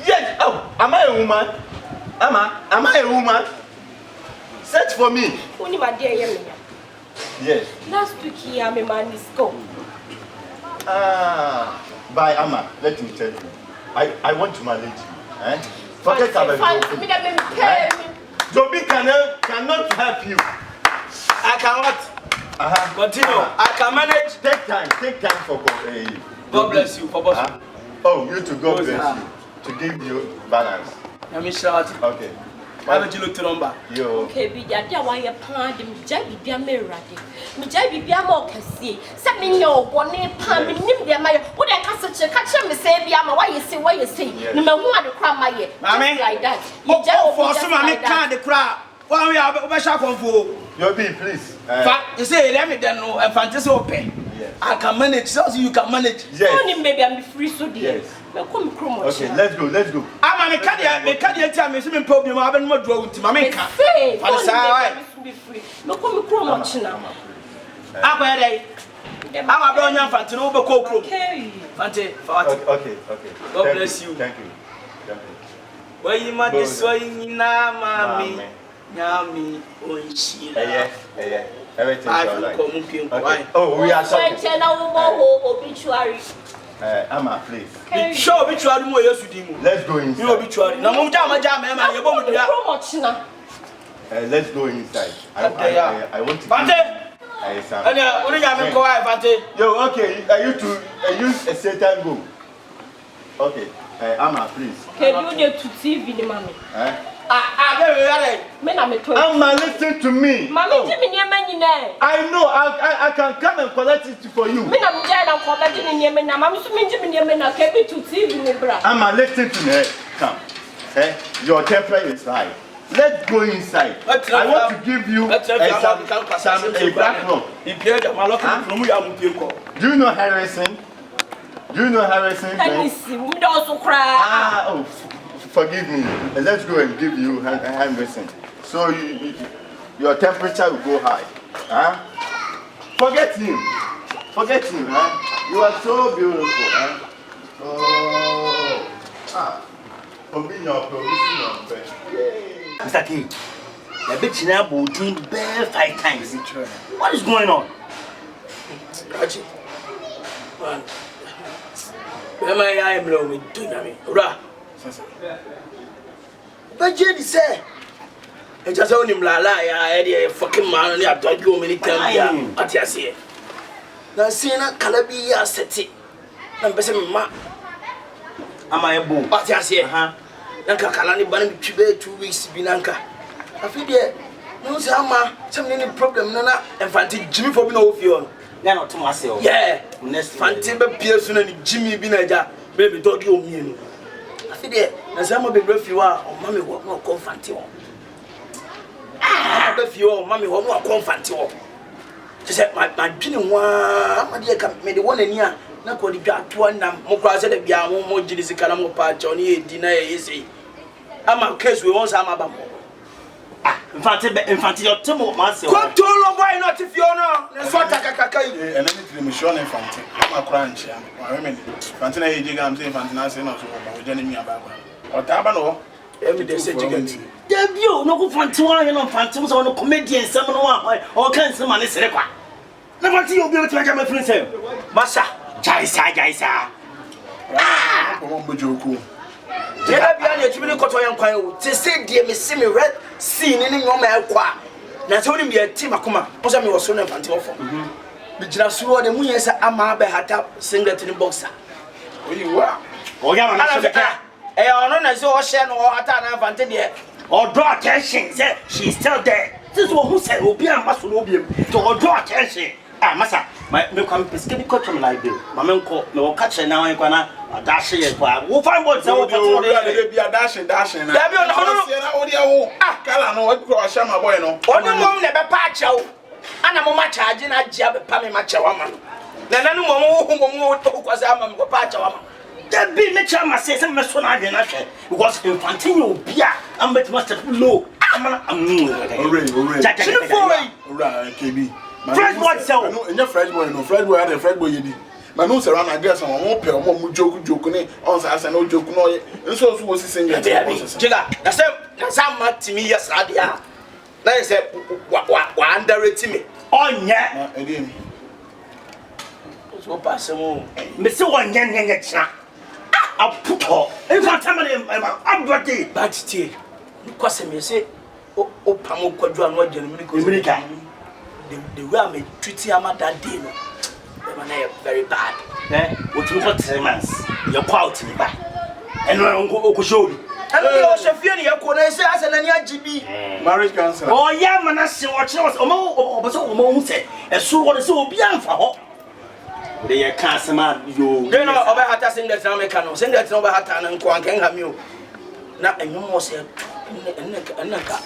Speaker 4: Yes. Oh, am I a woman? Am I a woman? Search for me. Yes.
Speaker 6: Last week here, my man is gone.
Speaker 4: By Amma, let me tell you. I want to manage you. Eh? Forget about it. Joby cannot help you.
Speaker 8: I cannot. Continue. I can manage.
Speaker 4: Take time for
Speaker 8: God bless you, Papa.
Speaker 4: Oh, you too. God bless you. To give you balance.
Speaker 8: Let me shout.
Speaker 4: Okay.
Speaker 7: Baba Jilo Tromba.
Speaker 4: Yo.
Speaker 6: Okay, be ya dia wa ya pan de jabi bia merade. Me jabi bia ma okasi. Se me nyo bone pan me nim de ma ye. Wo de ka se ka che me se bia ma wa ye se ne me hu ade kra ma ye.
Speaker 7: Mami
Speaker 6: like that. You just
Speaker 7: for so mami kan de kra. Wa we obesha konfo.
Speaker 4: Yo be please.
Speaker 7: Fa you say let me then no fantasy open. I can manage. So you can manage.
Speaker 4: Yes.
Speaker 6: Only maybe I'm free so dear.
Speaker 4: Yes.
Speaker 7: Okay,
Speaker 4: let's go.
Speaker 7: I'm me can't tell me some problem. I haven't more draw with my maker.
Speaker 6: Say, be free. No come much now.
Speaker 7: I'm ready. I'm a brown young fancy over coke.
Speaker 6: Okay.
Speaker 7: Fante,
Speaker 4: okay.
Speaker 7: God bless you.
Speaker 4: Thank you.
Speaker 7: Why you might be swaying now, mammy? Yami,
Speaker 4: yeah. Everything's all right. Okay. Oh, we are talking.
Speaker 6: Obituary.
Speaker 4: Amma, please.
Speaker 7: Sure, obituary more yesterday.
Speaker 4: Let's go inside.
Speaker 7: You obituary. Now,
Speaker 4: let's go inside. I want to.
Speaker 7: Fante.
Speaker 4: Yo, okay. Are you a Satan go? Okay. Amma, please.
Speaker 6: Can you do to TV, the mommy?
Speaker 4: Amma, listen to me.
Speaker 6: Mommy,
Speaker 4: I know. I can come and collect it for you. Amma, listen to me. Come. Your temper is high. Let's go inside. I want to give you some black rock. Do you know Harrison? Oh, forgive me. Let's go and give you Harrison. So your temperature will go high. Huh? Forget him. Huh? You are so beautiful. Huh?
Speaker 7: Mr. K, the bitch now boating bare 5 times. What is going on? Raji, man. Where my eye blow with Dunami? Ra. But Jenny said, I just own him la I fucking man, and I told you many times. What you say? Now, seeing a Calabia set it. I'm beside ma. Am I a boo? What you say? Nanka Kalani Banning 2 weeks binanka. I feel there. No, Sama, some problem, Nana, and Fanti Jimmy for being over you. They're not to myself. Yeah, next Fantimba Pearson and Jimmy Binaja, baby, dog you mean. I feel there. And some of the breath you are, or Mammy will not confront I bet you, Mammy will not confront you. She said, my dream my dear, made the one in here. Na ko di dwa to nam mo kwa se da bia mo jiri sika mo pa cho ni edi na yesi ama case we won am aba mo infante yo temo ma se control boy not if you know na so takakaka yi
Speaker 2: and anything me sure na infante ama kura nchia wa me infante na yeji gam se infante na se na so ba we jani mi aba kwa o ta aba no
Speaker 7: every day say jiganti dey bio no ko infante wa no infante so no comedian sam no wa o kan se ma ne sere kwa na infante yo bio to ma friend say masa Jaisa.
Speaker 2: Come Joku.
Speaker 7: Jena bia na etumi koto yan kwan o. Te say die me see me red scene ni nyoma ekwa. Na se woni me team akoma. O se me wo so na fanti ofo. Bi jira suro de munye se ama be hata singlet ni boxer.
Speaker 2: Oyi wa.
Speaker 7: O ya na so de ka. Ono na se o hye no hata na fanti de. O draw attention say she's still there. This is what who said obi am maso no obi am. To draw attention. Masa, me come pesque ko chom like bill. Mama nko me wo catch na wan kwa na dash ye kwa. Wo find board say wo pato
Speaker 2: dey be dash na.
Speaker 7: Da bi on no
Speaker 2: na odi awo. Kala no wo ko sha ma boy no.
Speaker 7: Oni mom na be pa achew. Ana mo ma charge na agya be pa me ma chew ama. Na nanu mo ko say ama me ko pa achew ama. Da bi me cha ma say me so na adwen na hwe. Because infantine obi a am bet master low. Amana
Speaker 2: Ore. Ora KB.
Speaker 7: Fresh boy sell.
Speaker 2: No, any fresh boy no. Fresh boy had a fresh boy yedi. Man no surround I guess on one pair mo joke ni. On say no joke no. Nso so was sing it.
Speaker 7: Jiga, na say matimi yes adia. Na say wa underrate me. Onya.
Speaker 2: Again.
Speaker 7: So pass mo. Me say won nya kira. Aputo. If I tell me I'm dirty. But still. Because me say o pamo kwadru anu agye me the way I'm treating him that day, no, very bad. What you got 3 months? You're quite me back. And I'm going to show you.
Speaker 3: And they also fear you could say as an GB
Speaker 4: Marriage counselor.
Speaker 7: Oh, yeah, man, I see what was almost say. And so what is so beyond for they can't man you.
Speaker 3: They know about Hatta sing that I can send that over Hatta and Kwan can have you. Now, and you must say, and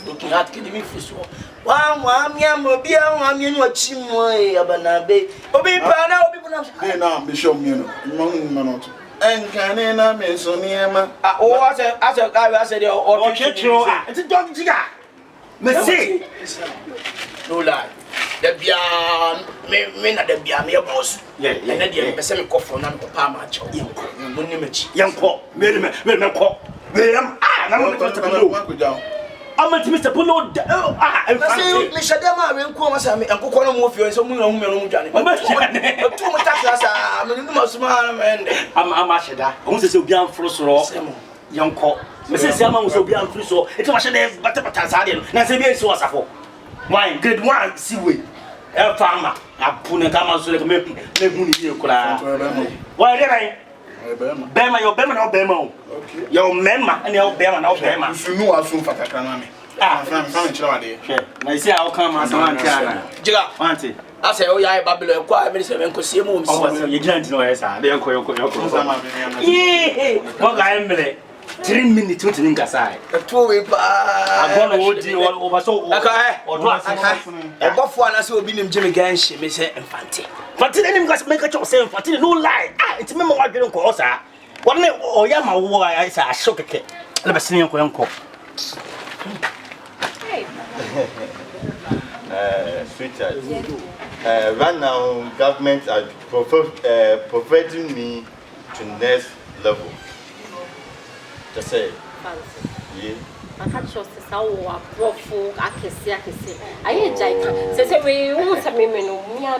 Speaker 3: looking at killing fish. One yam will be a million what chimway, Abanabe. Obi Pana,
Speaker 5: Hey, now, Bishop, you know, and can I miss on him?
Speaker 3: Oh, as a guy, I said, or
Speaker 7: it's a dog jigger. Messi.
Speaker 3: No lie. The Bian, men at the Biamia boss. Yeah, and then the semi coffin and Papa, young cock, William, I'm going to
Speaker 5: down.
Speaker 7: I'm going to Mr. Pulo.
Speaker 3: I say, Mishadama, and Comasami, and Cocono Mofio, so we don't Johnny. But too much I'm a small man. I'm Mashada. Who's so beyond Frosro, young cock. Mrs. Yama was so beyond Friso. It was a better Tanzanian. Nazaria is was a four. Why, good one, see we. El farmer, I put a camera so they can make me cry. Why did I? Bema, your Bema, no Bemo. Your memma and your Bema, no Bema.
Speaker 5: If you know, I'll soon fat a canami.
Speaker 7: I say, I'll come as a man. Jigga, Auntie. I say, oh, yeah, Babylon, quiet minister, and could see moon. Oh, you can't know, yes, I don't call you. Yeah, what I am. 3 minutes to think aside. I'm going to do over so. Okay, or what? I got for us will be in Jimmy Gansh, Miss Infante. But then you make a choice, Infante, no lie. It's me, what you don't call us. One day, or Yama, why I say, I shook a cake. Never seen your uncle.
Speaker 4: Sweetheart. Right now, government are providing me to next level. Just say, yeah.
Speaker 6: I can't trust this. I will profile. I can see. I hear Jaika. Say we want some women.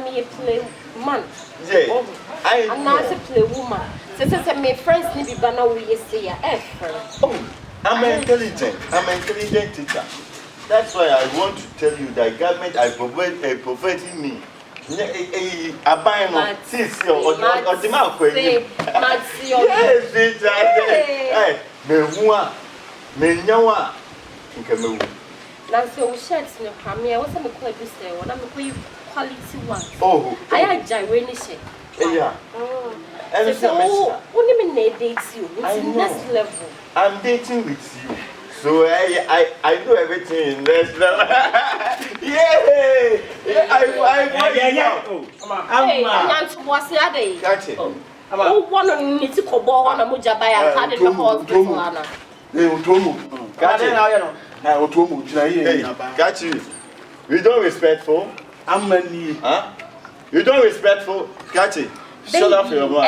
Speaker 6: Me play man.
Speaker 4: Yeah.
Speaker 6: I'm not a play woman. Say my friends need to be banana. We say
Speaker 4: oh, I'm an intelligent teacher. That's why I want to tell you that government are providing me. A buy no sis or the mouth. Yes, it's Menyawa in Cameroon.
Speaker 6: Now, so shirts in the family. I was a quite this day when I'm a quality one.
Speaker 4: Oh,
Speaker 6: I had Jaiwanish.
Speaker 4: Yeah.
Speaker 6: And so, only dates you. Next level.
Speaker 4: I'm dating with you. So I do everything in next level. Yeah.
Speaker 6: I'm was the other. Got it. Oh, one needs to call one of Mujabaya and had it before.
Speaker 4: Got you. You don't respectful. I'm many. Huh? You don't respectful. Got it. Shut up your mouth.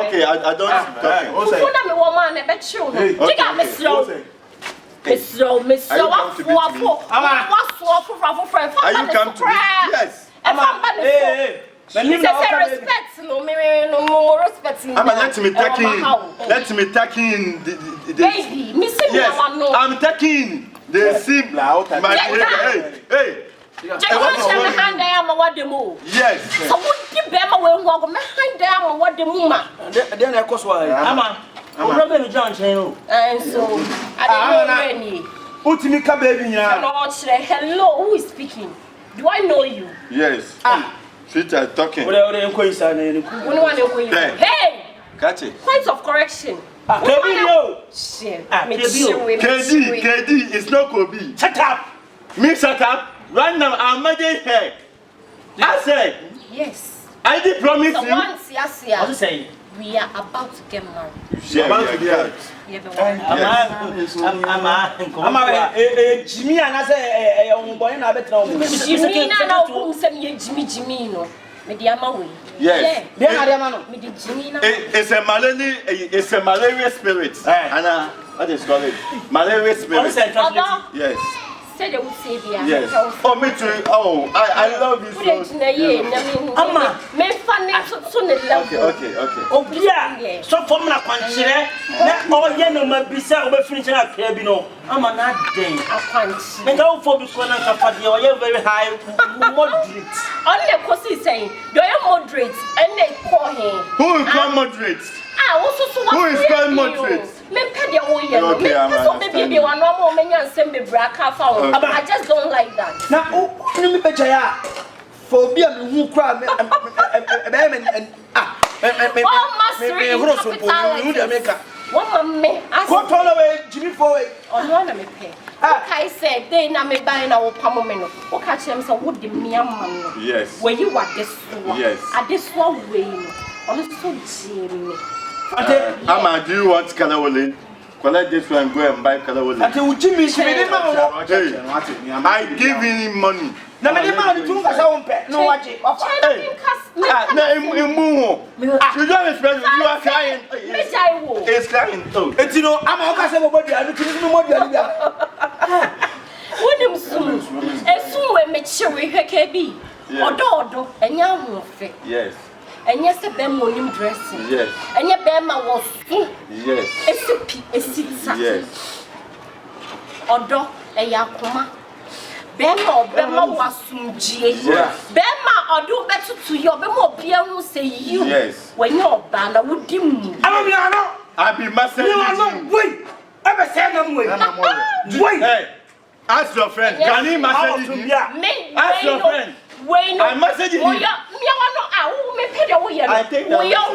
Speaker 4: Okay, I don't talk.
Speaker 6: Woman, I bet you. You got me slow. Miss Rowe, what's friend?
Speaker 4: Are you come to me? Yes.
Speaker 6: Respect, no more respect.
Speaker 4: Let me take in the
Speaker 6: baby, missing.
Speaker 4: Yes, I'm taking the sim. Hey.
Speaker 6: Hand down what the move.
Speaker 4: Yes.
Speaker 6: So would give them away walk behind down what the muma.
Speaker 3: Then I cost why.
Speaker 7: I'm Robin John Channel.
Speaker 6: And so I don't know.
Speaker 4: Utimika baby.
Speaker 6: Hello, who is speaking? Do I know you?
Speaker 4: Yes. Sweetheart talking.
Speaker 6: Hey!
Speaker 4: Catch it.
Speaker 6: Point of correction.
Speaker 4: KD is not Kobe.
Speaker 7: Shut up!
Speaker 4: Me shut up. Right now I'm married here. I said.
Speaker 6: Yes.
Speaker 4: I did promise
Speaker 6: so
Speaker 4: you.
Speaker 6: Once, yes.
Speaker 7: What you say?
Speaker 6: We are about to get married.
Speaker 4: Yeah, about to get
Speaker 3: Jimmy and I say, I'm going to bet on Jimmy. No.
Speaker 4: Yes. It's a malaria spirit. Anna, what is called it? Malaria spirit. Yes. Yes. Oh, me too. Oh, I love you so. Okay.
Speaker 7: Oh, yeah. So for me, I all yellow my bizarre over finishing a cabino. I'm a not day. I can't. Make out for this one. You're very high. Moderate.
Speaker 6: Only a question saying, do you moderate? And they call him.
Speaker 4: Who will call moderate? Who is calling Motrix?
Speaker 6: I just don't like that.
Speaker 3: Now, let me bet you for being who cry and Jimmy for it.
Speaker 6: I said, they na me buy na wo pamomeno. O ka chem so wo de me amam.
Speaker 4: Yes.
Speaker 6: Where you are this one.
Speaker 4: Yes.
Speaker 6: At this one way. On so Jimmy.
Speaker 4: Ama, do you want Kalawole? Collect this one and go and buy Kalawole.
Speaker 3: Until Jimmy,
Speaker 4: I give him money.
Speaker 3: No, my man, two guys are on pet. No, watch it.
Speaker 4: You don't express you are crying. It's crying.
Speaker 3: It's you know, I'm a customer body. I don't know what you're
Speaker 6: When you soon, as soon as make sure we KB or dodo and young fit.
Speaker 4: Yes.
Speaker 6: And yes, the bem morning dressing.
Speaker 4: Yes.
Speaker 6: And your bema was
Speaker 4: yes.
Speaker 6: A sit.
Speaker 4: Yes.
Speaker 6: Odo a yakuma. Bema was Bema or do better to your Bemo Pia who say you.
Speaker 4: Yes.
Speaker 6: When you're banner would dim.
Speaker 4: I'll be massaging.
Speaker 3: Wait. Ever say them wait.
Speaker 4: Hey. Ask your friend. Can he massage you? Ask your friend.
Speaker 6: Wait,
Speaker 4: I'm messaging you.
Speaker 6: I think that we are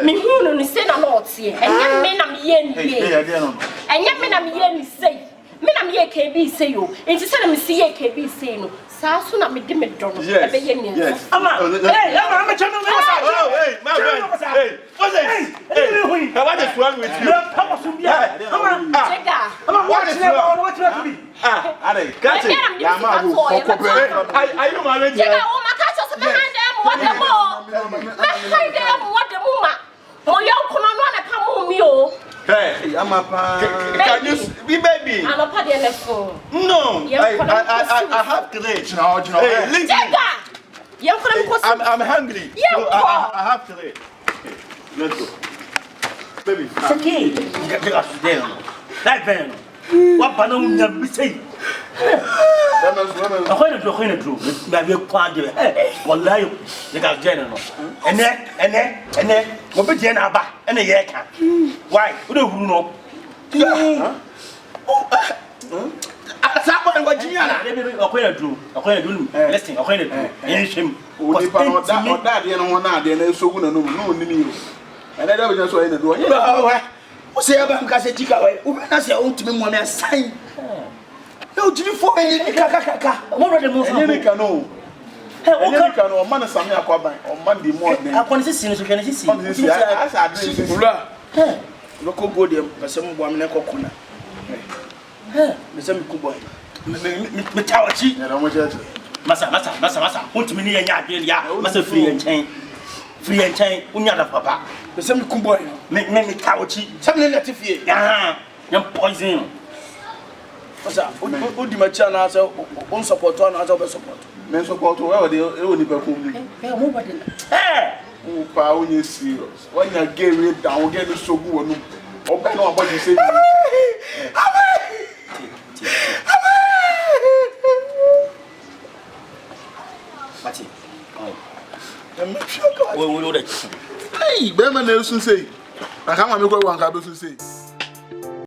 Speaker 6: me who say not here. And young men am yen here. And young men am yen say. Men am ye KB say you. And to say me see KB say no. Sasun am dim it don.
Speaker 4: Yes. Hey, I'm a channel. Oh, hey, my friend. Hey, what's this? Hey, what is wrong with you? What is wrong? What is wrong? Are you married?
Speaker 6: What the
Speaker 4: hey, I'm a can you be baby?
Speaker 6: I'm a party on the phone.
Speaker 4: No, I have glitch. Hey, listen. I'm hungry. So I have to eat. Let's go. Baby.
Speaker 7: It's okay. That Ben. What banana you say? I'm going to do. Maybe a quad. Wallahi, you got general. And then, what be Jenna back and a yak? Why? Who don't know?
Speaker 3: What you are going to do? Listen, I'm going to do. That you know, now they're so good. No, and I never just saw in the door. You know, what's the other because it's a own to me, one sign. No, Jimmy, for me, more than most. You can know. You can know, man, some on Monday morning. I want to see you. Can you see? Local good, but some woman, a coconut. The same boy. Metawachi, and I'm with you. Massa, want to me near Yadia, Massa free and chain. Free and chain, Unyada Papa. The same boy, make me Tawachi, something that if you young poison. Who do my channel as own support on other support? Men support whoever they only perform. Hey, oh, power is serious. When you get rid down, get the so good. Open up what you say.
Speaker 7: Mati.
Speaker 3: Hey, Beman Nelson say. I can't make one cabbage say.